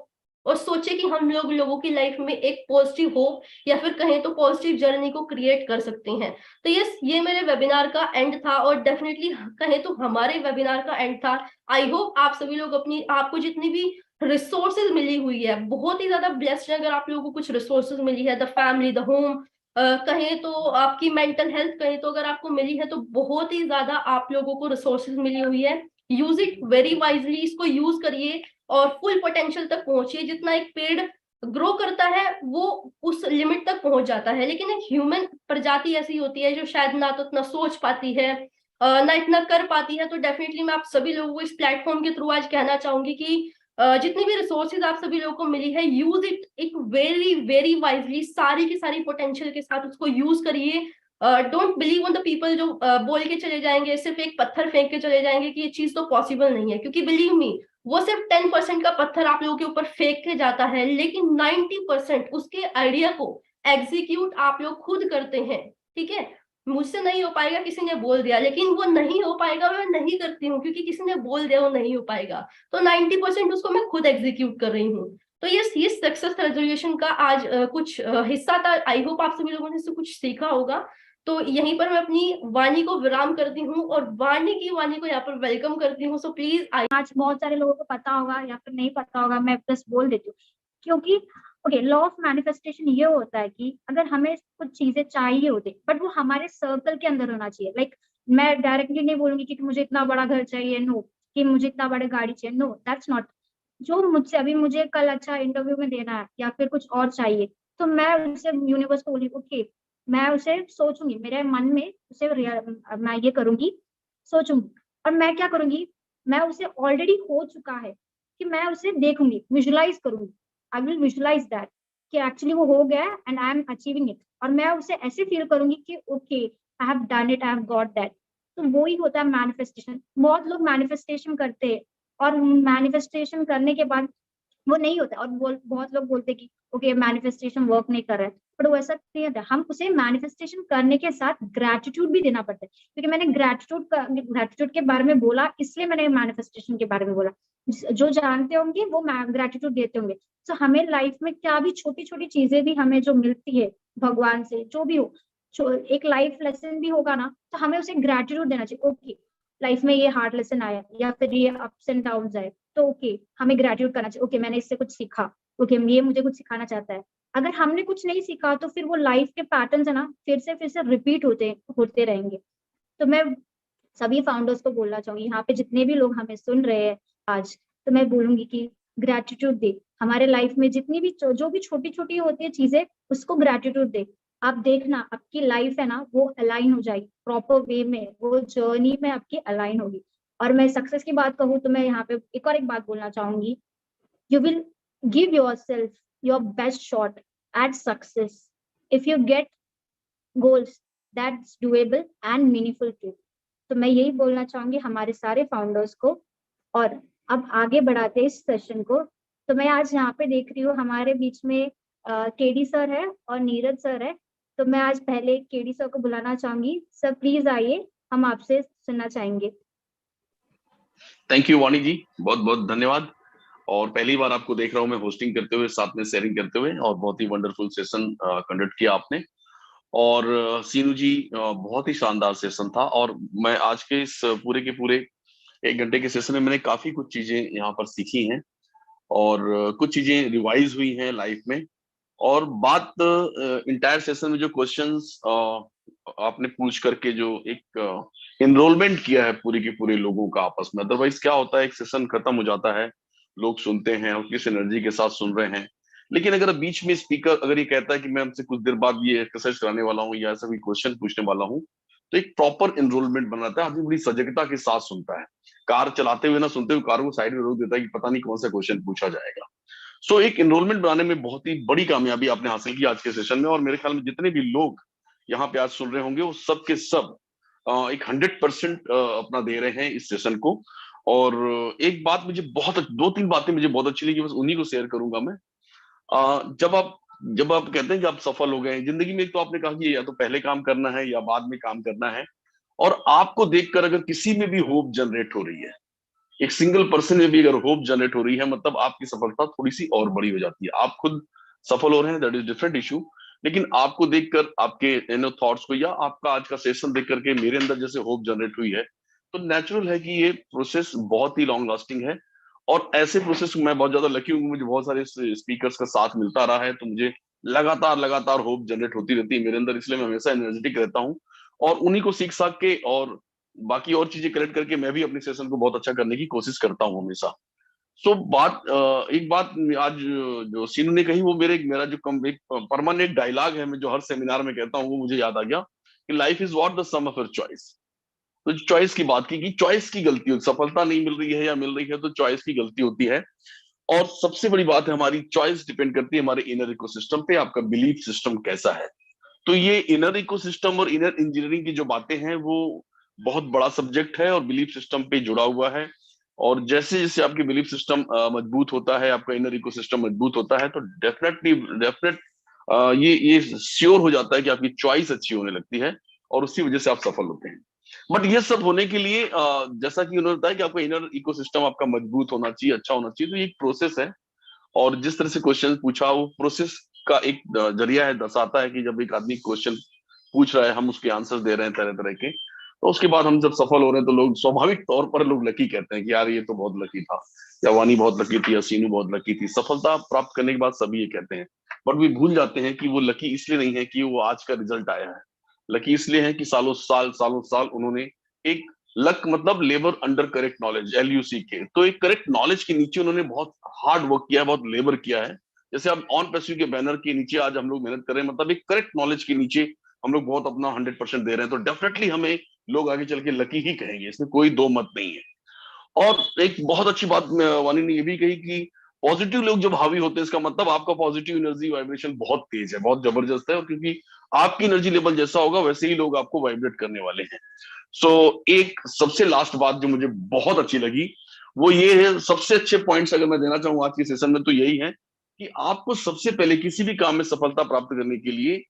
और सोचे कि हम लोगों की लाइफ में एक पॉजिटिव होप या फिर कहें तो पॉजिटिव जर्नी को क्रिएट कर सकते हैं। तो ये मेरे वेबिनार का एंड था, और डेफिनेटली कहें तो हमारे वेबिनार का एंड था। आई होप आप सभी लोग आपको जितनी भी रिसोर्सेज मिली हुई है, बहुत ही ज्यादा ब्लेस्ड है अगर आप लोगों को कुछ रिसोर्सेज मिली है, द फैमिली, द होम, कहें तो आपकी मेंटल हेल्थ कहें तो अगर आपको मिली है, तो बहुत ही ज्यादा आप लोगों को रिसोर्सेज मिली हुई है। यूज इट वेरी वाइजली, इसको यूज करिए और फुल पोटेंशियल तक पहुंचिए। जितना एक पेड़ ग्रो करता है वो उस लिमिट तक पहुंच जाता है, लेकिन एक ह्यूमन प्रजाति ऐसी होती है जो शायद ना तो इतना सोच पाती है, ना इतना कर पाती है। तो डेफिनेटली मैं आप सभी लोगों को इस प्लेटफॉर्म के थ्रू आज कहना चाहूंगी कि जितनी भी रिसोर्सेज आप सभी लोगों को मिली है, यूज इट एक वेरी वेरी वाइजली, सारी की सारी पोटेंशियल के साथ उसको यूज करिए। Don't believe on the people जो बोल के चले जाएंगे, सिर्फ एक पत्थर फेंक के चले जाएंगे कि ये चीज तो पॉसिबल नहीं है, क्योंकि बिलीव मी, वो सिर्फ 10% का पत्थर आप लोगों के ऊपर फेंक के जाता है, लेकिन 90% उसके आइडिया को एग्जीक्यूट आप लोग खुद करते हैं। ठीक है, मुझसे नहीं हो पाएगा, किसी ने बोल दिया, लेकिन वो नहीं हो पाएगा, मैं नहीं करती हूँ क्योंकि किसी ने बोल दिया वो नहीं हो पाएगा, तो 90% उसको मैं खुद एग्जीक्यूट कर रही हूँ। तो ये सक्सेस रेजोल्यूशन का आज कुछ हिस्सा था। आई होप आप सभी लोगों ने इससे कुछ सीखा होगा। तो यहीं पर मैं अपनी वाणी को विराम करती हूँ और वाणी को यहाँ पर वेलकम करती हूँ। सो प्लीज आज बहुत सारे लोगों को पता होगा या फिर नहीं पता होगा, मैं बस बोल देती हूँ। क्योंकि ओके, लॉ ऑफ मैनिफेस्टेशन ये होता है कि अगर हमें कुछ चीजें चाहिए होती, बट वो हमारे सर्कल के अंदर होना चाहिए। लाइक मैं डायरेक्टली नहीं बोलूंगी कि मुझे इतना बड़ा घर चाहिए, नो, कि मुझे इतना बड़ी गाड़ी चाहिए, नो, दैट्स नॉट। जो मुझसे अभी मुझे कल अच्छा इंटरव्यू में देना है या फिर कुछ और चाहिए, तो मैं उसे यूनिवर्स को बोली ओके, मैं उसे सोचूंगी मेरे मन में, उसे मैं ये करूंगी, सोचूंगी, और मैं क्या करूंगी, मैं उसे ऑलरेडी हो चुका है कि मैं उसे देखूंगी, विजुलाइज करूंगी। आई विल विजुलाइज दैट कि एक्चुअली वो हो गया and I am achieving it, और मैं उसे ऐसे फील करूंगी कि okay, I have done it, I have got that. तो वो ही होता है मैनिफेस्टेशन। बहुत लोग मैनिफेस्टेशन करते हैं और मैनिफेस्टेशन करने के बाद वो नहीं होता, और बहुत लोग बोलते कि ओके मैनिफेस्टेशन वर्क नहीं कर रहा है, पर वो ऐसा नहीं होता। हम उसे मैनिफेस्टेशन करने के साथ ग्रेटिट्यूड भी देना पड़ता है, क्योंकि मैंने ग्रेटिट्यूड के बारे में बोला, इसलिए मैंने मैनिफेस्टेशन के बारे में बोला। जो जानते होंगे वो ग्रेटिट्यूड देते होंगे। तो हमें लाइफ में क्या भी छोटी छोटी चीजें भी हमें जो मिलती है भगवान से, जो भी हो, एक लाइफ लेसन भी होगा ना, तो हमें उसे ग्रेटिट्यूड देना चाहिए। ओके, लाइफ में ये हार्ड लेसन आया या फिर ये अप्स एंड डाउन आए, तो ओके, हमें ग्रेटिट्यूड करना चाहिए। ओके, मैंने इससे कुछ सीखा, ओके, ये मुझे कुछ सिखाना चाहता है। अगर हमने कुछ नहीं सीखा तो फिर वो लाइफ के पैटर्न्स है ना, फिर से रिपीट होते रहेंगे। तो मैं सभी फाउंडर्स को बोलना चाहूंगी, यहाँ पे जितने भी लोग हमें सुन रहे हैं आज, तो मैं बोलूंगी कि ग्रेटिट्यूड दे। हमारे लाइफ में जितनी भी जो भी छोटी छोटी होती है चीजें, उसको ग्रेटिट्यूड दे। आप देखना आपकी लाइफ है ना, वो अलाइन हो जाएगी प्रॉपर वे में, वो जर्नी में आपकी अलाइन होगी। और मैं सक्सेस की बात कहूँ तो मैं यहाँ पे एक बात बोलना चाहूंगी, you will give yourself your best shot at success if you get goals that's doable and meaningful too। तो मैं यही बोलना चाहूंगी हमारे सारे फाउंडर्स को। और अब आगे बढ़ाते हैं इस सेशन को। तो मैं आज यहाँ पे देख रही हूँ हमारे बीच में केडी सर है और नीरज सर है। तो मैं आज पहले केडी सर को बुलाना चाहूंगी। सर प्लीज आइए, हम आपसे सुनना चाहेंगे। थैंक यू वाणी जी, बहुत बहुत धन्यवाद। और पहली बार आपको देख रहा हूँ मैं होस्टिंग करते हुए, साथ में शेयरिंग करते हुए, और बहुत ही वंडरफुल सेशन कंडक्ट किया आपने। और सीनू जी, बहुत ही शानदार सेशन था। और मैं आज के इस पूरे के पूरे 1 घंटे के सेशन में मैंने काफी कुछ चीजें यहाँ पर सीखी हैं, और कुछ चीजें रिवाइज हुई हैं लाइफ में। और बात इंटायर सेशन में जो क्वेश्चंस आपने पूछ करके जो एक एनरोलमेंट किया है पूरे के पूरे लोगों का आपस में, अदरवाइज क्या होता है, एक सेशन खत्म हो जाता है लोग सुनते हैं और किस एनर्जी के साथ सुन रहे हैं। लेकिन अगर बीच में स्पीकर अगर ये कहता है कि मैं हमसे कुछ देर बाद ये एक्सरसाइज कराने वाला हूँ या ऐसा कोई क्वेश्चन पूछने वाला हूँ, तो एक प्रॉपर एनरोलमेंट बनाता है, आदमी बड़ी सजगता के साथ सुनता है। कार चलाते हुए ना सुनते हुए कार को साइड में रोक देता है कि पता नहीं कौन सा क्वेश्चन पूछा जाएगा। सो एक एनरोलमेंट बनाने में बहुत ही बड़ी कामयाबी आपने हासिल की आज के सेशन में, और मेरे ख्याल में जितने भी लोग यहाँ पे आज सुन रहे होंगे वो सब के सब एक 100% अपना दे रहे हैं इस सेशन को। और एक बात मुझे दो तीन बातें मुझे बहुत अच्छी लगी, बस उन्हीं को शेयर करूंगा मैं। जब आप कहते हैं कि आप सफल हो गए जिंदगी में, एक तो आपने कहा कि या तो पहले काम करना है या बाद में काम करना है, और आपको देखकर अगर किसी में भी होप जनरेट हो रही है, एक सिंगल पर्सन में भी अगर होप जनरेट हो रही है, मतलब आपकी सफलता थोड़ी सी और बड़ी हो जाती है। आप खुद सफल हो रहे हैं, दैट इज डिफरेंट इशू, लेकिन आपको देखकर आपके थॉट्स को या आपका आज का सेशन देख करके मेरे अंदर जैसे होप जनरेट हुई है, तो नेचुरल है कि ये प्रोसेस बहुत ही लॉन्ग लास्टिंग है। और ऐसे प्रोसेस मैं बहुत ज्यादा लकी हूँ, मुझे बहुत सारे स्पीकर्स का साथ मिलता रहा है, तो मुझे लगातार होप जनरेट होती रहती है मेरे अंदर, इसलिए मैं हमेशा एनर्जेटिक रहता हूँ। और उन्हीं को सीख साख के और बाकी और चीजें कलेक्ट करके मैं भी अपने सेशन को बहुत अच्छा करने की कोशिश करता हूँ हमेशा। एक बात आज जो सीनू ने कही, वो मेरा जो एक परमानेंट डायलॉग है, मैं जो हर सेमिनार में कहता हूँ, वो मुझे याद आ गया कि life is what the sum of your choice. तो चॉइस की बात की कि चॉइस की गलती होती, सफलता नहीं मिल रही है या मिल रही है तो चॉइस की गलती होती है। और सबसे बड़ी बात है, हमारी चॉइस डिपेंड करती है हमारे इनर इकोसिस्टम पे, आपका बिलीफ सिस्टम कैसा है। तो ये इनर इकोसिस्टम और इनर इंजीनियरिंग की जो बातें हैं वो बहुत बड़ा सब्जेक्ट है और बिलीफ सिस्टम पे जुड़ा हुआ है। और जैसे जैसे आपकी बिलीफ सिस्टम मजबूत होता है, आपका इनर इकोसिस्टम मजबूत होता है, तो डेफिनेट ये श्योर हो जाता है कि आपकी चॉइस अच्छी होने लगती है और उसी वजह से आप सफल होते हैं। बट ये सब होने के लिए जैसा कि उन्होंने बताया कि आपका इनर इकोसिस्टम आपका मजबूत होना चाहिए, अच्छा होना चाहिए, तो ये एक प्रोसेस है। और जिस तरह से क्वेश्चन पूछा, वो प्रोसेस का एक जरिया है, दर्शाता है कि जब एक आदमी क्वेश्चन पूछ रहा है, हम उसके आंसर दे रहे हैं तरह तरह के, तो उसके बाद हम जब सफल हो रहे हैं तो लोग स्वाभाविक तौर पर लोग लकी कहते हैं कि यार ये तो बहुत लकी था, या वानी बहुत लकी थी, या सीनू बहुत लकी थी। सफलता प्राप्त करने के बाद सभी ये कहते हैं, बट वे भूल जाते हैं कि वो लकी इसलिए नहीं है कि वो आज का रिजल्ट आया है। लकी इसलिए है कि सालों साल उन्होंने एक लक मतलब labour under correct knowledge, LUCK, तो एक करेक्ट नॉलेज के नीचे उन्होंने बहुत हार्ड वर्क किया है, बहुत लेबर किया है। जैसे अब ऑन पैसिव के बैनर के नीचे आज हम लोग मेहनत कर रहे हैं, मतलब एक करेक्ट नॉलेज के नीचे हम लोग बहुत अपना 100% दे रहे हैं, तो डेफिनेटली हमें लोग आगे चल के लकी ही कहेंगे, इसमें कोई दो मत नहीं है। और एक बहुत अच्छी बात वानी ने ये भी कही कि पॉजिटिव लोग जब हावी होते हैं, इसका मतलब आपका पॉजिटिव एनर्जी वाइब्रेशन बहुत तेज है, बहुत जबरदस्त है, और क्योंकि आपकी एनर्जी लेवल जैसा होगा वैसे ही लोग आपको वाइब्रेट करने वाले हैं। एक सबसे लास्ट बात जो मुझे बहुत अच्छी लगी वो ये है, सबसे अच्छे पॉइंट्स अगर मैं देना चाहूँ आज के सेशन में, तो यही है कि आपको सबसे पहले किसी भी काम में सफलता प्राप्त करने के लिए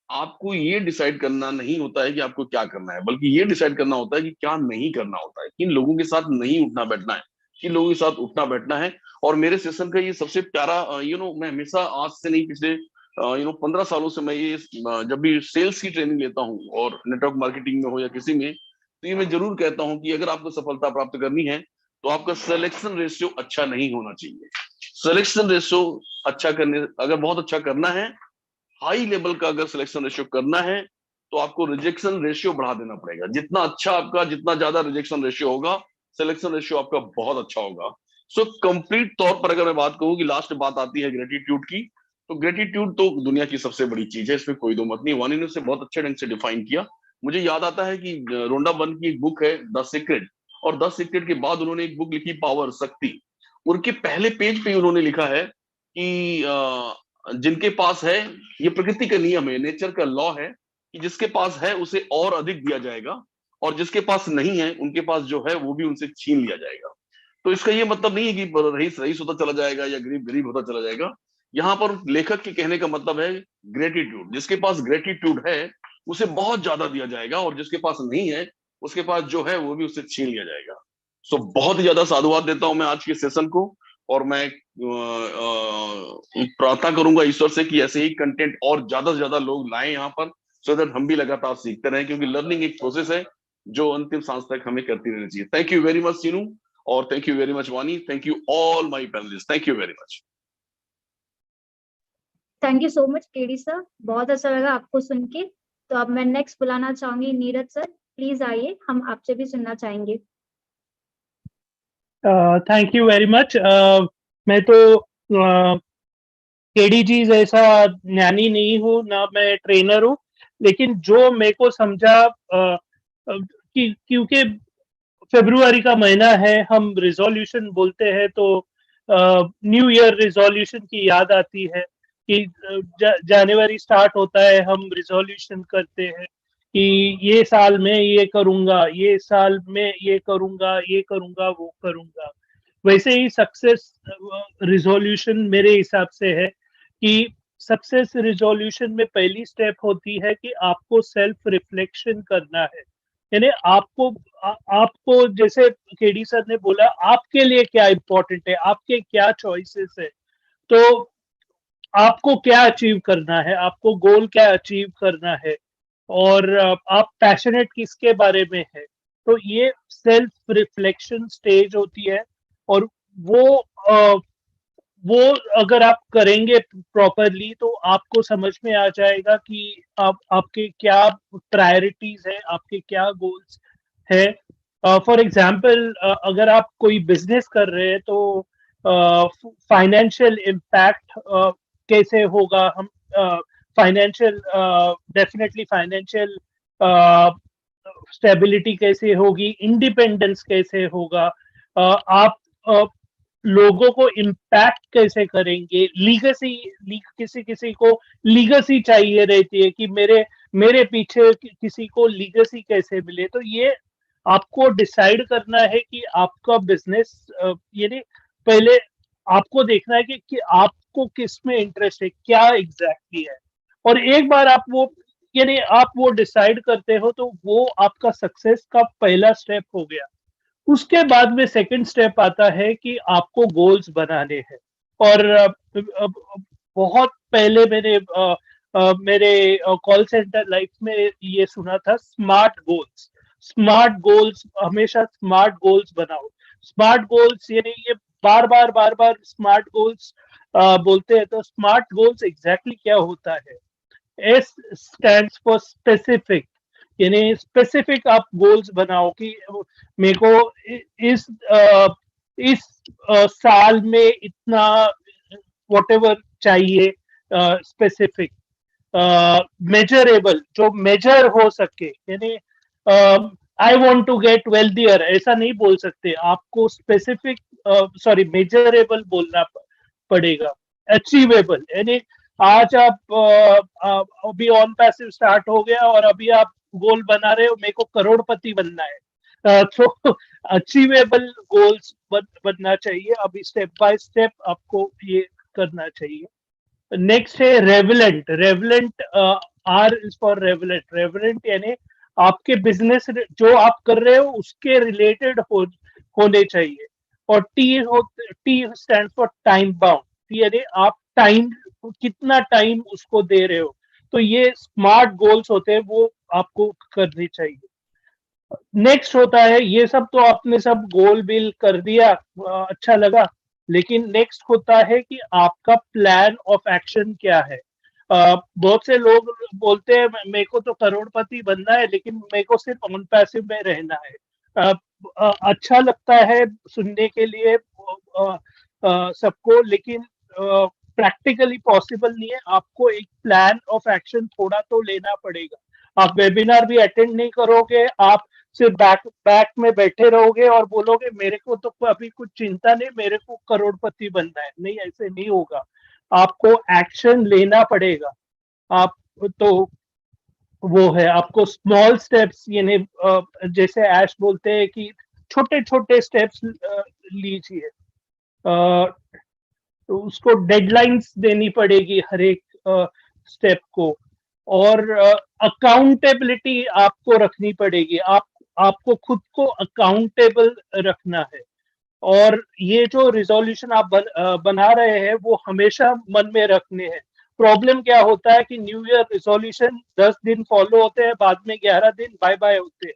आपको ये डिसाइड करना नहीं होता है कि आपको क्या करना है, बल्कि ये डिसाइड करना होता है कि क्या नहीं करना होता है, किन लोगों के साथ नहीं उठना बैठना है, किन लोगों के साथ उठना बैठना है। और मेरे सेशन का ये सबसे प्यारा मैं हमेशा आज से नहीं, पिछले 15 सालों से मैं ये जब भी सेल्स की ट्रेनिंग लेता हूँ और नेटवर्क मार्केटिंग में हो या किसी में, तो ये मैं जरूर कहता हूँ कि अगर आपको सफलता प्राप्त करनी है तो आपका सिलेक्शन रेशियो अच्छा नहीं होना चाहिए। सिलेक्शन रेशियो अच्छा करने, अगर बहुत अच्छा करना है, हाई लेवल का अगर सिलेक्शन रेशियो करना है, तो आपको रिजेक्शन रेशियो बढ़ा देना पड़ेगा। जितना अच्छा आपका, जितना ज्यादा रिजेक्शन रेशियो होगा, सिलेक्शन रेशियो आपका बहुत अच्छा होगा। कंप्लीट तौर पर अगर मैं बात कहूँ कि लास्ट बात आती है ग्रेटिट्यूड की, तो ग्रेटिट्यूड तो दुनिया की सबसे बड़ी चीज है, इसमें कोई दो मत नहीं। वानी ने उसे बहुत अच्छे ढंग से डिफाइन किया। मुझे याद आता है कि रोंडा बर्न की एक बुक है द सीक्रेट, और द सीक्रेट के बाद उन्होंने एक बुक लिखी पावर, शक्ति। उनके पहले पेज पे उन्होंने लिखा है कि जिनके पास है, ये प्रकृति का नियम है, नेचर का लॉ है कि जिसके पास है उसे और अधिक दिया जाएगा, और जिसके पास नहीं है उनके पास जो है वो भी उनसे छीन लिया जाएगा। तो इसका ये मतलब नहीं है कि रईस रईस होता चला जाएगा या गरीब गरीब होता चला जाएगा। यहाँ पर लेखक के कहने का मतलब है ग्रेटिट्यूड, जिसके पास ग्रेटिट्यूड है उसे बहुत ज्यादा दिया जाएगा, और जिसके पास नहीं है उसके पास जो है वो भी उससे छीन लिया जाएगा। बहुत ही ज्यादा साधुवाद देता हूं मैं आज के सेशन को, और मैं प्रार्थना करूंगा ईश्वर से कि ऐसे ही कंटेंट और ज्यादा से ज्यादा लोग लाएं यहाँ पर, सो दैट हम भी लगातार सीखते रहें, क्योंकि लर्निंग एक प्रोसेस है जो अंतिम सांस तक हमें करती रहनी चाहिए। थैंक यू वेरी मच सीनू, और थैंक यू वेरी मच वानी, thank you all my panelist, thank you very much. Thank you so much KD sir, बहुत अच्छा लगा आपको सुन के। तो अब मैं नेक्स्ट बुलाना चाहूंगी नीरज सर, प्लीज आइए, हम आपसे भी सुनना चाहेंगे। Thank you very much. मैं तो केडीजी जैसा ज्ञानी नहीं हूँ, ना मैं ट्रेनर हूँ, लेकिन जो मेरे को समझा कि क्योंकि फरवरी का महीना है, हम रिजोल्यूशन बोलते हैं तो न्यू ईयर रिजोल्यूशन की याद आती है कि जनवरी स्टार्ट होता है, हम रिजोल्यूशन करते हैं कि ये साल में ये करूंगा, ये साल में ये करूंगा, ये करूंगा, वो करूंगा। वैसे ही सक्सेस रिजोल्यूशन मेरे हिसाब से है कि सक्सेस रिजोल्यूशन में पहली स्टेप होती है कि आपको सेल्फ रिफ्लेक्शन करना है, यानी आपको जैसे केडी सर ने बोला, आपके लिए क्या इम्पोर्टेंट है, आपके क्या चॉइसेस है, तो आपको क्या अचीव करना है, आपको गोल क्या अचीव करना है, और आप पैशनेट किसके बारे में है। तो ये सेल्फ रिफ्लेक्शन स्टेज होती है, और वो वो अगर आप करेंगे प्रॉपरली तो आपको समझ में आ जाएगा कि आपके क्या प्रायोरिटीज है, आपके क्या गोल्स है। फॉर एग्जांपल अगर आप कोई बिजनेस कर रहे हैं तो फाइनेंशियल इम्पैक्ट कैसे होगा, हम फाइनेंशियल डेफिनेटली फाइनेंशियल स्टेबिलिटी कैसे होगी, इंडिपेंडेंस कैसे होगा, आप लोगों को इम्पैक्ट कैसे करेंगे, लीगसी किसी किसी को लीगसी चाहिए रहती है कि मेरे पीछे किसी को लीगसी कैसे मिले। तो ये आपको डिसाइड करना है कि आपका बिजनेस, यानी पहले आपको देखना है कि आपको किस में इंटरेस्ट है, क्या एग्जैक्टली है, और एक बार आप वो यानी आप वो डिसाइड करते हो तो वो आपका सक्सेस का पहला स्टेप हो गया। उसके बाद में सेकंड स्टेप आता है कि आपको गोल्स बनाने हैं, और बहुत पहले मेरे कॉल सेंटर लाइफ में ये सुना था, स्मार्ट गोल्स। स्मार्ट गोल्स, हमेशा स्मार्ट गोल्स बनाओ। स्मार्ट गोल्स यानी ये बार बार स्मार्ट गोल्स बोलते हैं, तो स्मार्ट गोल्स एग्जैक्टली क्या होता है। एस स्टैंड्स फॉर स्पेसिफिक, यानी स्पेसिफिक आप गोल्स बनाओ कि मेरे को इस साल में इतना व्हाटएवर चाहिए, स्पेसिफिक मेजरेबल, जो मेजर हो सके, यानी I want to get wealthier ऐसा नहीं बोल सकते, आपको स्पेसिफिक मेजरेबल बोलना पड़ेगा। अचीवेबल, यानी आज आप अभी ऑन पैसिव स्टार्ट हो गया और अभी आप गोल बना रहे हो, मेरे को करोड़पति बनना है, तो अचीवेबल गोल्स बनना चाहिए। अभी स्टेप बाय स्टेप आपको ये करना चाहिए। नेक्स्ट है रेवलेंट। रेवलेंट, आर इज फॉर रेवलेंट। रेवलेंट यानी आपके बिजनेस जो आप कर रहे हो उसके रिलेटेड होने चाहिए। और T stand for time bound, यानी आप टाइम, कितना टाइम उसको दे रहे हो। तो ये स्मार्ट गोल्स होते हैं, वो आपको करनी चाहिए। नेक्स्ट होता है, ये सब तो आपने सब गोल बिल कर दिया, अच्छा लगा, लेकिन नेक्स्ट होता है कि आपका प्लान ऑफ एक्शन क्या है। बहुत से लोग बोलते हैं मेरे को तो करोड़पति बनना है, लेकिन मेरे को सिर्फ ऑन पैसिव में रहना है। अच्छा लगता है सुनने के लिए सबको, लेकिन प्रैक्टिकली पॉसिबल नहीं है। आपको एक प्लान ऑफ एक्शन थोड़ा तो लेना पड़ेगा। आप वेबिनार भी अटेंड नहीं करोगे, आप सिर्फ बैक में बैठे रहोगे और बोलोगे मेरे को तो अभी कुछ चिंता नहीं, मेरे को करोड़पति बनना है, नहीं, ऐसे नहीं होगा। आपको एक्शन लेना पड़ेगा। आप तो वो है, आपको स्मॉल स्टेप्स, यानी जैसे ऐश बोलते हैं कि छोटे छोटे स्टेप्स लीजिए। तो उसको डेडलाइंस देनी पड़ेगी हर एक स्टेप को, और अकाउंटेबिलिटी आपको रखनी पड़ेगी। आपको खुद को अकाउंटेबल रखना है। और ये जो रिजोल्यूशन आप बना रहे हैं वो हमेशा मन में रखने हैं। प्रॉब्लम क्या होता है कि न्यू ईयर रिजोल्यूशन 10 दिन फॉलो होते हैं, बाद में 11 दिन बाय बाय होते हैं।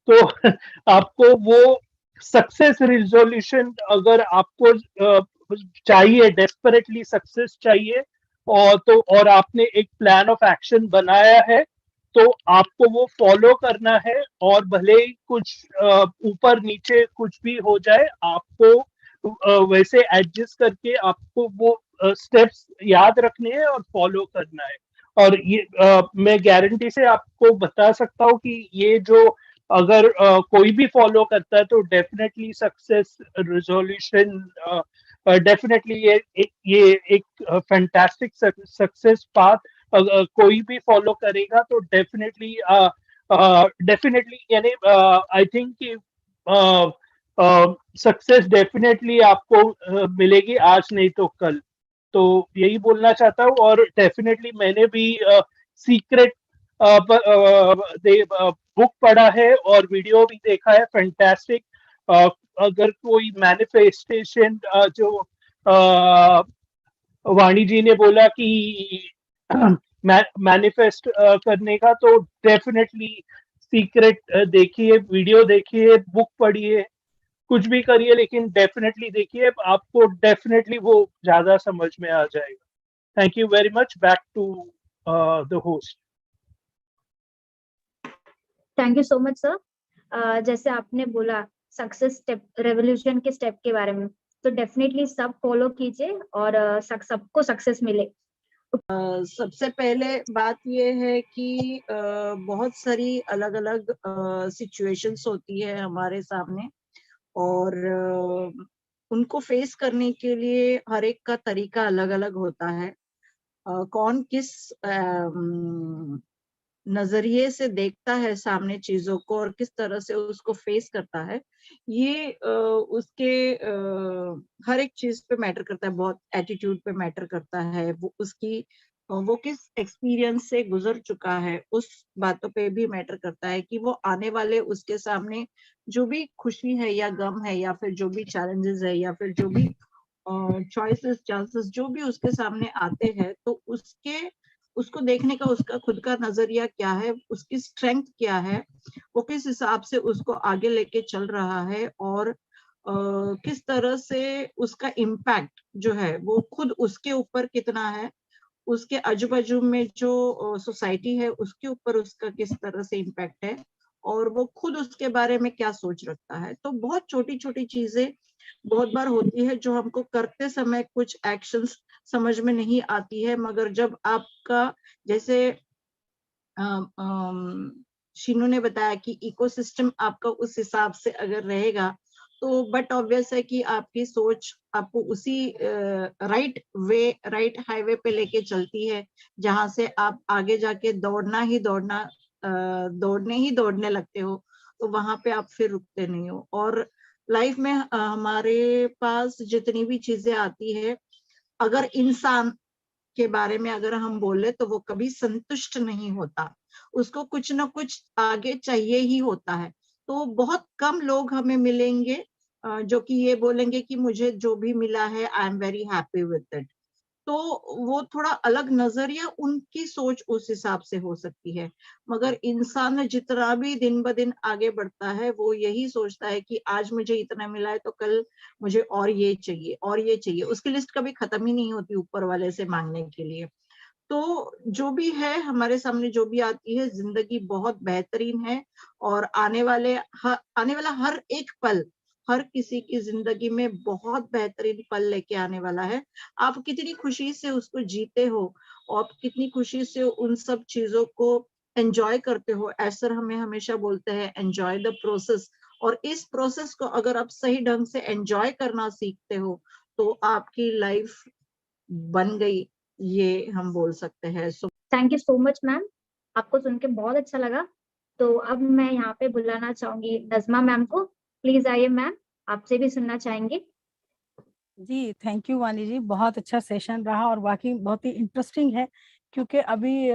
तो आपको वो सक्सेस रिजोल्यूशन अगर आपको चाहिए, डेस्परेटली सक्सेस चाहिए, और आपने एक प्लान ऑफ एक्शन बनाया है, तो आपको वो फॉलो करना है। और भले ही कुछ ऊपर नीचे कुछ भी हो जाए, आपको वैसे एडजस्ट करके आपको वो स्टेप्स याद रखने हैं और फॉलो करना है। और ये मैं गारंटी से आपको बता सकता हूँ कि ये जो अगर कोई भी फॉलो करता है तो डेफिनेटली सक्सेस रिजोल्यूशन, डेफिनेटली ये एक फैंटास्टिक सक्सेस पाथ कोई भी फॉलो करेगा तो डेफिनेटली डेफिनेटली यानी आई थिंक कि सक्सेस डेफिनेटली आपको मिलेगी, आज नहीं तो कल। तो यही बोलना चाहता हूँ। और डेफिनेटली मैंने भी सीक्रेट बुक पढ़ा है और वीडियो भी देखा है, फैंटास्टिक। अगर कोई मैनिफेस्टेशन जो वाणी जी ने बोला कि मैनिफेस्ट करने का, तो डेफिनेटली सीक्रेट देखिए, वीडियो देखिए, बुक पढ़िए, कुछ भी करिए, लेकिन डेफिनेटली देखिए, आपको डेफिनेटली वो ज्यादा समझ में आ जाएगा। Thank you very much. Back to the host. Thank you so much sir. जैसे आपने बोला सक्सेस स्टेप, रेवोल्यूशन के स्टेप के बारे में, तो डेफिनेटली सब फॉलो कीजिए और सबको सक्सेस मिले। सबसे पहले बात ये है कि बहुत सारी अलग अलग सिचुएशंस होती है हमारे सामने, और उनको फेस करने के लिए हर एक का तरीका अलग अलग होता है। कौन किस नजरिए से देखता है सामने चीजों को और किस तरह से उसको फेस करता है, ये उसके हर एक चीज पे मैटर करता है। बहुत एटीट्यूड पे मैटर करता है, वो उसकी वो किस एक्सपीरियंस से गुजर चुका है, उस बातों पे भी मैटर करता है कि वो आने वाले उसके सामने जो भी खुशी है या गम है या फिर जो भी चैलेंजेस है या फिर जो भी चॉइसेस चांसेस जो भी उसके सामने आते हैं, तो उसको देखने का उसका खुद का नजरिया क्या है, उसकी स्ट्रेंथ क्या है, वो किस हिसाब से उसको आगे लेके चल रहा है, और किस तरह से उसका इम्पैक्ट जो है वो खुद उसके ऊपर कितना है, उसके आजू बाजू में जो सोसाइटी है उसके ऊपर उसका किस तरह से इम्पैक्ट है, और वो खुद उसके बारे में क्या सोच रखता है। तो बहुत छोटी छोटी चीजें बहुत बार होती है जो हमको करते समय कुछ एक्शंस समझ में नहीं आती है, मगर जब आपका जैसे शीनू ने बताया कि इकोसिस्टम आपका उस हिसाब से अगर रहेगा तो बट ऑब्वियस है कि आपकी सोच आपको उसी राइट हाईवे पे लेके चलती है, जहां से आप आगे जाके दौड़ने लगते हो, तो वहां पे आप फिर रुकते नहीं हो। और लाइफ में हमारे पास जितनी भी चीजें आती है, अगर इंसान के बारे में अगर हम बोले तो वो कभी संतुष्ट नहीं होता, उसको कुछ ना कुछ आगे चाहिए ही होता है। तो बहुत कम लोग हमें मिलेंगे जो कि ये बोलेंगे कि मुझे जो भी मिला है आई am very happy with it. तो वो थोड़ा अलग नजरिया, उनकी सोच उस हिसाब से हो सकती है, मगर इंसान जितना भी दिन ब दिन आगे बढ़ता है वो यही सोचता है कि आज मुझे इतना मिला है तो कल मुझे और ये चाहिए और ये चाहिए, उसकी लिस्ट कभी खत्म ही नहीं होती ऊपर वाले से मांगने के लिए। तो जो भी है हमारे सामने जो भी आती है, जिंदगी बहुत बेहतरीन है, और आने वाला हर एक पल हर किसी की जिंदगी में बहुत बेहतरीन पल लेके आने वाला है। आप कितनी खुशी से उसको जीते हो और कितनी खुशी से उन सब चीजों को एंजॉय करते हो। ऐसर हमें हमेशा बोलते हैं एंजॉय द प्रोसेस, और इस प्रोसेस को अगर आप सही ढंग से एंजॉय करना सीखते हो तो आपकी लाइफ बन गई, ये हम बोल सकते हैं। Thank you so much ma'am, आपको सुन के बहुत अच्छा लगा। तो अब मैं यहाँ पे बुलाना चाहूंगी नजमा मैम को। प्लीज आइए मैम, आपसे भी सुनना चाहेंगे। जी थैंक यू वानी जी, बहुत अच्छा सेशन रहा और वाकई बहुत ही इंटरेस्टिंग है। क्योंकि अभी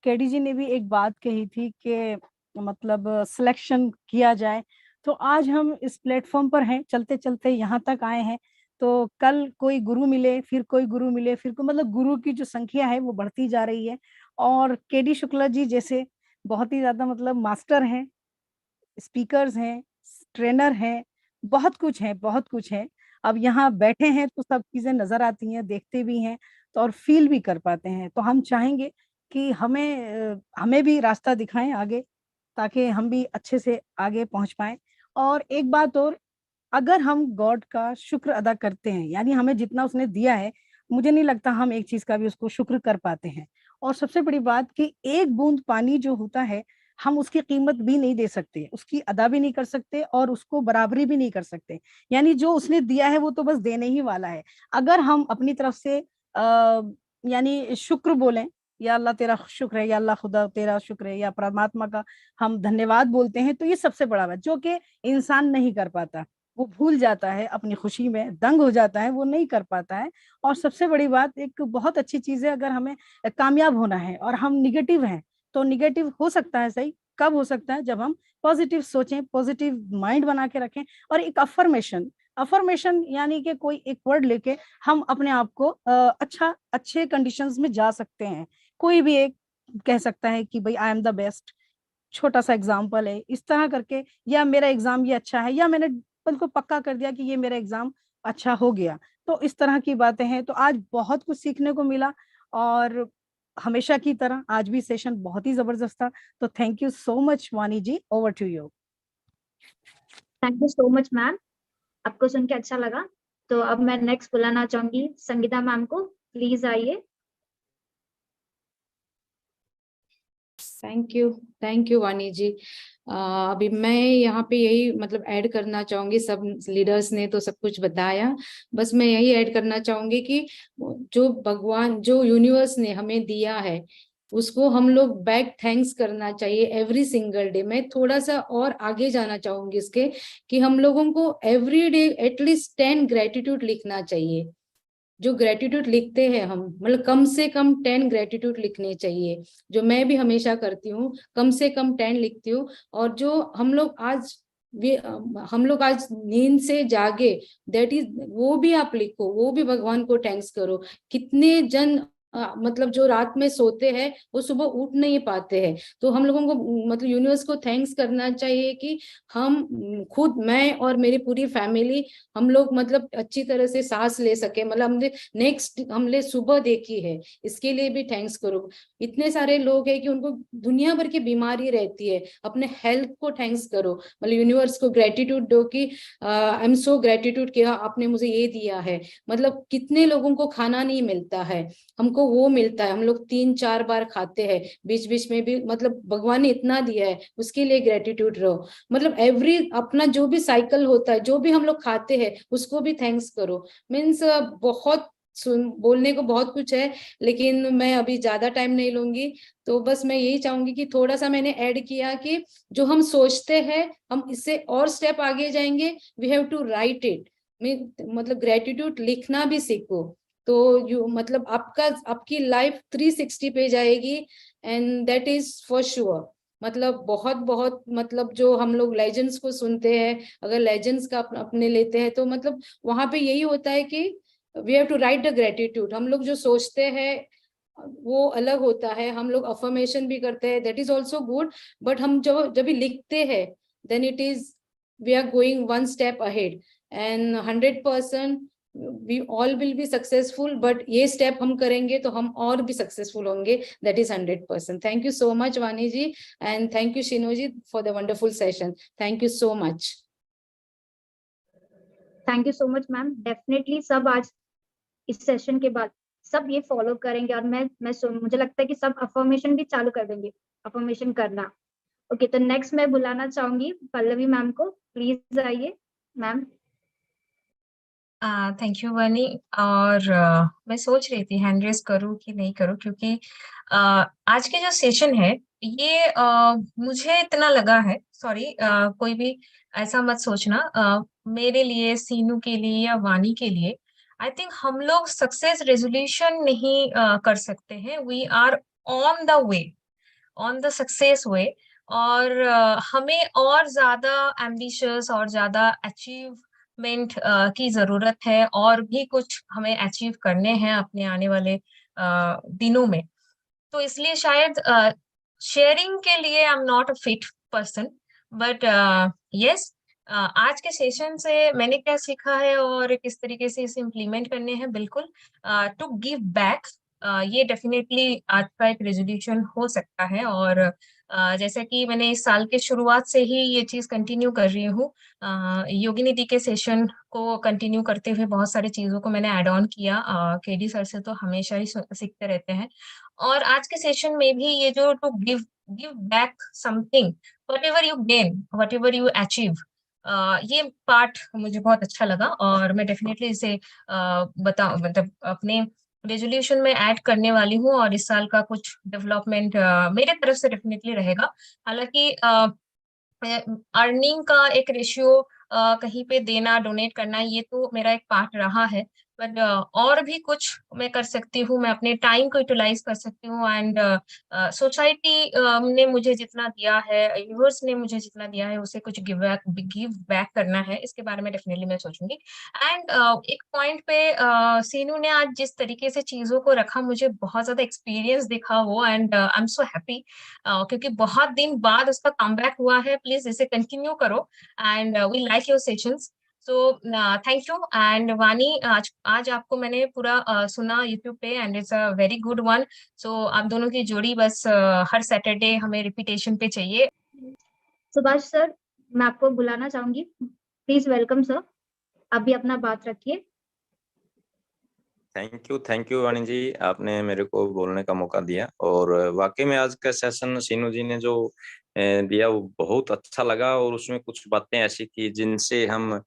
केडी जी ने भी एक बात कही थी कि मतलब सिलेक्शन किया जाए, तो आज हम इस प्लेटफॉर्म पर हैं, चलते चलते यहाँ तक आए हैं। तो कल कोई गुरु मिले, फिर कोई गुरु मिले, फिर कोई, मतलब गुरु की जो संख्या है वो बढ़ती जा रही है। और केडी शुक्ला जी जैसे बहुत ही ज्यादा मतलब मास्टर हैं, स्पीकर्स हैं, ट्रेनर हैं, बहुत कुछ है, बहुत कुछ है। अब यहाँ बैठे हैं तो सब चीजें नजर आती हैं, देखते भी हैं तो और फील भी कर पाते हैं। तो हम चाहेंगे कि हमें भी रास्ता दिखाएं आगे, ताकि हम भी अच्छे से आगे पहुंच पाएं। और एक बात और अगर हम गॉड का शुक्र अदा करते हैं, यानी हमें जितना उसने दिया है, मुझे नहीं लगता हम एक चीज का भी उसको शुक्र कर पाते हैं। और सबसे बड़ी बात कि एक बूंद पानी जो होता है, हम उसकी कीमत भी नहीं दे सकते, उसकी अदा भी नहीं कर सकते और उसको बराबरी भी नहीं कर सकते। यानी जो उसने दिया है वो तो बस देने ही वाला है। अगर हम अपनी तरफ से यानी शुक्र बोलें, या अल्लाह तेरा शुक्र है, या अल्लाह खुदा तेरा शुक्र है, या परमात्मा का हम धन्यवाद बोलते हैं, तो ये सबसे बड़ा बात जो कि इंसान नहीं कर पाता। वो भूल जाता है, अपनी खुशी में दंग हो जाता है, वो नहीं कर पाता है। और सबसे बड़ी बात, एक बहुत अच्छी चीज है, अगर हमें कामयाब होना है और हम निगेटिव हैं, तो निगेटिव हो सकता है, सही कब हो सकता है, जब हम पॉजिटिव सोचें, पॉजिटिव माइंड बना के रखें। और एक अफर्मेशन, अफर्मेशन यानी कि कोई एक वर्ड लेके हम अपने आप को अच्छे कंडीशंस में जा सकते हैं। कोई भी एक कह सकता है कि भाई आई एम द बेस्ट, छोटा सा एग्जाम्पल है, इस तरह करके, या मेरा एग्जाम ये अच्छा है, या मैंने बिल्कुल पक्का कर दिया कि ये मेरा एग्जाम अच्छा हो गया। तो इस तरह की बातें हैं। तो आज बहुत कुछ सीखने को मिला, और हमेशा की तरह आज भी सेशन बहुत ही जबरदस्त था। तो thank you so much Vani ji, over to you. Thank you so much ma'am, आपको सुन के अच्छा लगा। तो अब मैं नेक्स्ट बुलाना चाहूंगी संगीता मैम को, प्लीज आइए। थैंक यू वानी जी। अभी मैं यहाँ पे यही मतलब ऐड करना चाहूंगी, सब लीडर्स ने तो सब कुछ बताया, बस मैं यही ऐड करना चाहूंगी कि जो भगवान, जो यूनिवर्स ने हमें दिया है, उसको हम लोग बैक थैंक्स करना चाहिए एवरी सिंगल डे। मैं थोड़ा सा और आगे जाना चाहूंगी इसके, कि हम लोगों को एवरी डे एटलीस्ट 10 ग्रेटिट्यूड लिखना चाहिए। जो ग्रेटिट्यूड लिखते हैं हम, मतलब कम से कम 10 ग्रेटिट्यूड लिखने चाहिए, जो मैं भी हमेशा करती हूँ, कम से कम 10 लिखती हूँ। और जो हम लोग आज नींद से जागे, दैट इज, वो भी आप लिखो, वो भी भगवान को थैंक्स करो। कितने जन मतलब जो रात में सोते हैं वो सुबह उठ नहीं पाते हैं, तो हम लोगों को मतलब यूनिवर्स को थैंक्स करना चाहिए कि हम खुद, मैं और मेरी पूरी फैमिली, हम लोग मतलब अच्छी तरह से सांस ले सके, मतलब हमने हमने सुबह देखी है, इसके लिए भी थैंक्स करो। इतने सारे लोग हैं कि उनको दुनिया भर की बीमारी रहती है, अपने हेल्थ को थैंक्स करो, मतलब यूनिवर्स को ग्रेटिट्यूड दो कि आई एम सो ग्रेटिट्यूड कि आपने मुझे ये दिया है। मतलब कितने लोगों को खाना नहीं मिलता है, हमको वो मिलता है, हम लोग 3-4 बार खाते हैं, बीच बीच में भी, मतलब भगवान ने इतना दिया है, उसके लिए ग्रेटिट्यूड रहो। मतलब एवरी अपना जो भी साइकिल होता है, जो भी हम लोग खाते हैं, उसको भी थैंक्स करो। मीन्स बहुत बोलने को बहुत कुछ है, लेकिन मैं अभी ज्यादा टाइम नहीं लूंगी। तो बस मैं यही चाहूंगी कि थोड़ा सा मैंने ऐड किया कि जो हम सोचते हैं, हम इससे और स्टेप आगे जाएंगे, we have to write it. मतलब ग्रेटिट्यूड लिखना भी सीखो, तो मतलब आपकी लाइफ 360 पे जाएगी, and that is for sure. मतलब बहुत बहुत, मतलब जो हम लोग लेजेंड्स को सुनते हैं, अगर लेजेंड्स का अपने लेते हैं, तो मतलब वहां पे यही होता है कि we have to write the gratitude. हम लोग जो सोचते हैं वो अलग होता है, हम लोग अफर्मेशन भी करते हैं, that is also good, but हम जब भी लिखते हैं, then it is, we are going one step ahead, and 100% we all will be successful. But ये स्टेप हम करेंगे तो हम और भी सक्सेसफुल होंगे, that is 100%। Thank you so much Vani ji, and thank you Shino ji for the wonderful session. Thank you so much. Thank you so much ma'am, definitely सब आज इस सेशन के बाद सब ये फॉलो करेंगे, और मुझे लगता है कि सब अफर्मेशन भी चालू कर देंगे, अफर्मेशन करना। ओके, तो नेक्स्ट मैं बुलाना चाहूंगी पल्लवी मैम को, प्लीज आइए मैम। थैंक यू वानी। और मैं सोच रही थी हैंड रेस करूं कि नहीं करूं, क्योंकि आज के जो सेशन है ये मुझे इतना लगा है, सॉरी कोई भी ऐसा मत सोचना, मेरे लिए, सीनू के लिए या वानी के लिए, आई थिंक हम लोग सक्सेस रेजोल्यूशन नहीं कर सकते हैं। We are on the way, on the success way. और हमें और ज्यादा एम्बिशियस और ज्यादा अचीवमेंट की जरूरत है, और भी कुछ हमें अचीव करने हैं अपने आने वाले दिनों में। तो इसलिए शायद शेयरिंग के लिए I am not a fit person, but yes, आज के सेशन से मैंने क्या सीखा है और किस तरीके से इसे इम्प्लीमेंट करने हैं, बिल्कुल टू गिव बैक ये डेफिनेटली आज का एक रेजोल्यूशन हो सकता है। और जैसा कि मैंने इस साल के शुरुआत से ही ये चीज कंटिन्यू कर रही हूँ, योगिनी दी के सेशन को कंटिन्यू करते हुए बहुत सारी चीजों को मैंने ऐड ऑन किया। केडी सर से तो हमेशा ही सीखते रहते हैं, और आज के सेशन में भी ये जो to give back something, whatever you gain, whatever you achieve, ये पार्ट मुझे बहुत अच्छा लगा, और मैं डेफिनेटली इसे मतलब अपने रेजोल्यूशन में ऐड करने वाली हूँ। और इस साल का कुछ डेवलपमेंट मेरे तरफ से डेफिनेटली रहेगा। हालांकि अर्निंग का एक रेशियो कहीं पे देना, डोनेट करना, ये तो मेरा एक पार्ट रहा है, बट और भी कुछ मैं कर सकती हूँ, मैं अपने टाइम को यूटिलाइज कर सकती हूँ। एंड सोसाइटी ने मुझे जितना दिया है, यूनिवर्स ने मुझे जितना दिया है, उसे कुछ गिव बैक करना है, इसके बारे में डेफिनेटली मैं सोचूंगी। एंड एक पॉइंट पे सीनू ने आज जिस तरीके से चीजों को रखा, मुझे बहुत ज्यादा एक्सपीरियंस दिखा वो, and I am so happy, क्योंकि बहुत दिन बाद उसका कमबैक हुआ है। प्लीज इसे कंटिन्यू करो, and we like your sessions. So thank you. And Vani, आज आपको मैंने पूरा सुना यूट्यूब पे, and it's a very good one. So आप दोनों की जोड़ी बस हर सैटरडे हमें रिपीटेशन पे चाहिए। सुभाष सर, मैं आपको बुलाना चाहूंगी, प्लीज वेलकम सर, आप भी अपना बात रखिए। थैंक यू वाणी जी, आपने मेरे को बोलने का मौका दिया। और वाकई में आज का सेशन सीनू जी ने जो दिया वो बहुत अच्छा लगा, और उसमें कुछ बातें ऐसी थी जिनसे हम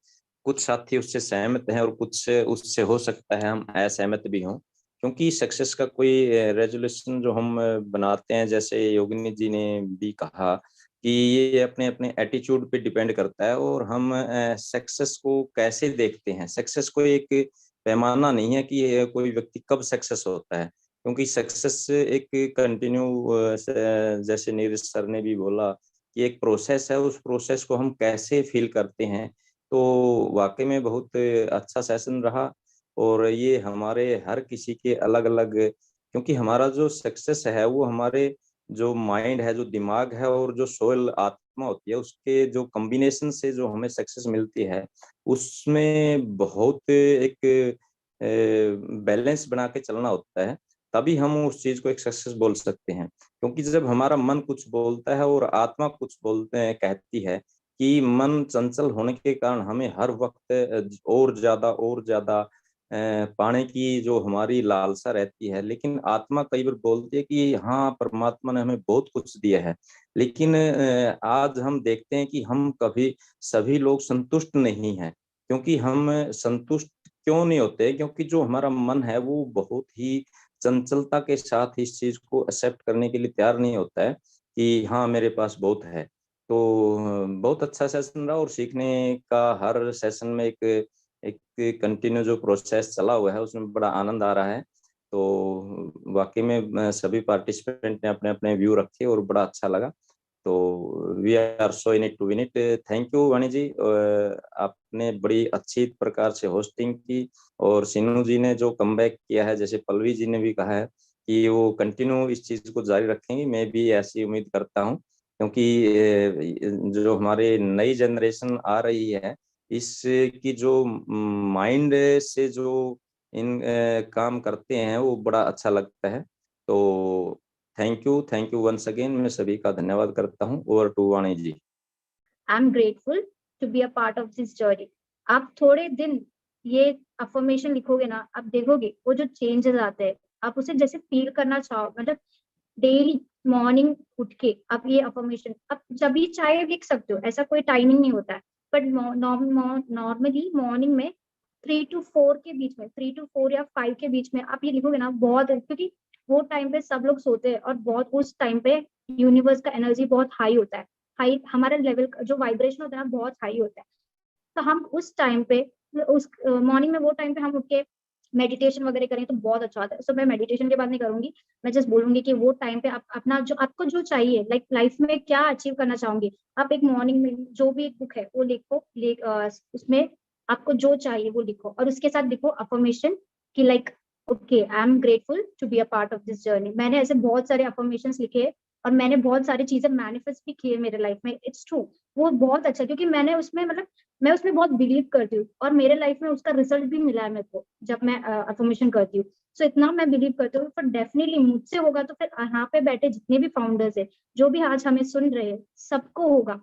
कुछ साथी उससे सहमत हैं, और कुछ उससे हो सकता है हम असहमत भी हों, क्योंकि सक्सेस का कोई रेजोल्यूशन जो हम बनाते हैं, जैसे योगिनी जी ने भी कहा कि ये अपने अपने एटीट्यूड पे डिपेंड करता है, और हम सक्सेस को कैसे देखते हैं। सक्सेस को एक पैमाना नहीं है कि कोई व्यक्ति कब सक्सेस होता है, क्योंकि सक्सेस एक कंटिन्यू, जैसे नीरज सर ने भी बोला कि एक प्रोसेस है, उस प्रोसेस को हम कैसे फील करते हैं। तो वाकई में बहुत अच्छा सेशन रहा, और ये हमारे हर किसी के अलग अलग, क्योंकि हमारा जो सक्सेस है वो हमारे जो माइंड है, जो दिमाग है, और जो सोल आत्मा होती है, उसके जो कॉम्बिनेशन से जो हमें सक्सेस मिलती है, उसमें बहुत एक बैलेंस बना के चलना होता है, तभी हम उस चीज को एक सक्सेस बोल सकते हैं। क्योंकि जब हमारा मन कुछ बोलता है और आत्मा कुछ बोलते हैं, कहती है कि मन चंचल होने के कारण हमें हर वक्त और ज्यादा पाने की जो हमारी लालसा रहती है, लेकिन आत्मा कई बार बोलती है कि हाँ, परमात्मा ने हमें बहुत कुछ दिया है। लेकिन आज हम देखते हैं कि हम कभी सभी लोग संतुष्ट नहीं हैं। क्योंकि हम संतुष्ट क्यों नहीं होते? क्योंकि जो हमारा मन है वो बहुत ही चंचलता के साथ इस चीज को एक्सेप्ट करने के लिए तैयार नहीं होता है कि हाँ, मेरे पास बहुत है। तो बहुत अच्छा सेशन रहा, और सीखने का हर सेशन में एक कंटिन्यू जो प्रोसेस चला हुआ है उसमें बड़ा आनंद आ रहा है। तो वाकई में सभी पार्टिसिपेंट ने अपने अपने व्यू रखे और बड़ा अच्छा लगा। तो we are so in it to win it. Thank you Vani ji, आपने बड़ी अच्छी प्रकार से होस्टिंग की, और सीनू जी ने जो कमबैक किया है, जैसे पल्लवी जी ने भी कहा है कि वो कंटिन्यू इस चीज को जारी रखेंगे, मैं भी ऐसी उम्मीद करता हूँ। क्योंकि जो हमारे नई जनरेशन आ रही है, इसकी जो माइंड से जो इन काम करते हैं वो बड़ा अच्छा लगता है। तो थैंक यू वंस अगेन, मैं सभी का धन्यवाद करता हूँ। Over to Vani ji. I am grateful to be a part of this journey. आप थोड़े दिन ये अफर्मेशन लिखोगे ना, आप देखोगे वो जो चेंजेस आते हैं, आप उसे जैसे फील करना चाहो, मतलब डेली मॉर्निंग उठ के आप ये अफर्मेशन आप जब भी चाहे लिख सकते हो, ऐसा कोई टाइमिंग नहीं होता है। बट नॉर्मली मॉर्निंग में 3 to 4 के बीच में, 3 to 4 या 5 के बीच में आप ये लिखोगे ना, बहुत, क्योंकि वो टाइम पे सब लोग सोते हैं, और बहुत उस टाइम पे यूनिवर्स का एनर्जी बहुत हाई होता है, हाई, हमारा लेवल जो वाइब्रेशन होता है ना बहुत हाई होता है। तो हम उस टाइम पे, उस मॉर्निंग में वो टाइम पे हम उठ के मेडिटेशन वगैरह करें तो बहुत अच्छा होता है। सो मैं मेडिटेशन के बाद नहीं करूंगी, मैं जस्ट बोलूंगी कि वो टाइम पे आप अपना जो आपको जो चाहिए, लाइक लाइफ में क्या अचीव करना चाहोगे, आप एक मॉर्निंग में जो भी एक बुक है वो लिखो, उसमें आपको जो चाहिए वो लिखो, और उसके साथ लिखो अफर्मेशन कि like okay, I am grateful to be a part of this journey. मैंने ऐसे बहुत सारे अफर्मेशंस लिखे और मैंने बहुत सारी चीजें मैनिफेस्ट भी की है मेरे लाइफ में, इट्स ट्रू। वो बहुत अच्छा, क्योंकि मैंने उसमें मतलब मैं उसमें बहुत बिलीव करती हूँ और मेरे लाइफ में उसका रिजल्ट भी मिला है मेरे को जब मैं अफर्मेशन करती हूँ। सो इतना मैं बिलीव करती हूँ, पर डेफिनेटली मुझसे होगा तो फिर यहाँ पे बैठे जितने भी फाउंडर्स है, जो भी आज हमें सुन रहे हैं, सबको होगा।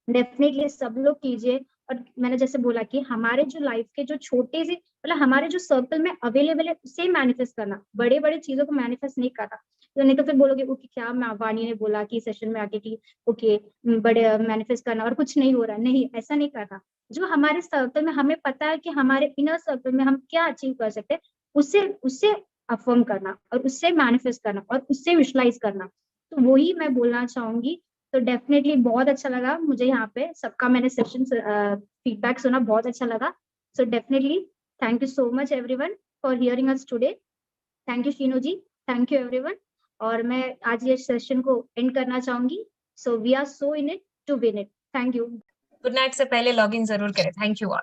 डेफिनेटली सब लोग कीजिए। और मैंने जैसे बोला कि हमारे जो लाइफ के जो छोटे से मतलब हमारे जो सर्कल में अवेलेबल है उसे मैनिफेस्ट करना, बड़े बड़े चीजों को मैनिफेस्ट नहीं करना। तो नहीं तो फिर बोलोगे ओके क्या वाणी ने बोला कि सेशन में आके कि ओके बड़े मैनिफेस्ट करना और कुछ नहीं हो रहा, नहीं ऐसा नहीं करना। जो हमारे सर्कल में हमें पता है कि हमारे इनर सर्कल में हम क्या अचीव कर सकते हैं, उससे उससे अफर्म करना और उससे मैनिफेस्ट करना और उससे विजुअलाइज करना। तो वही मैं बोलना चाहूंगी। तो डेफिनेटली बहुत अच्छा लगा मुझे यहाँ पे सबका, मैंने सेशन फीडबैक सुना, बहुत अच्छा लगा। So definitely thank you so much everyone for hearing us today. Thank you Sheenu ji, thank you everyone. और मैं आज ये सेशन को एंड करना चाहूंगी। So we are so in it to win it. Thank you. Good night से पहले लॉग इन जरूर करें। Thank you all.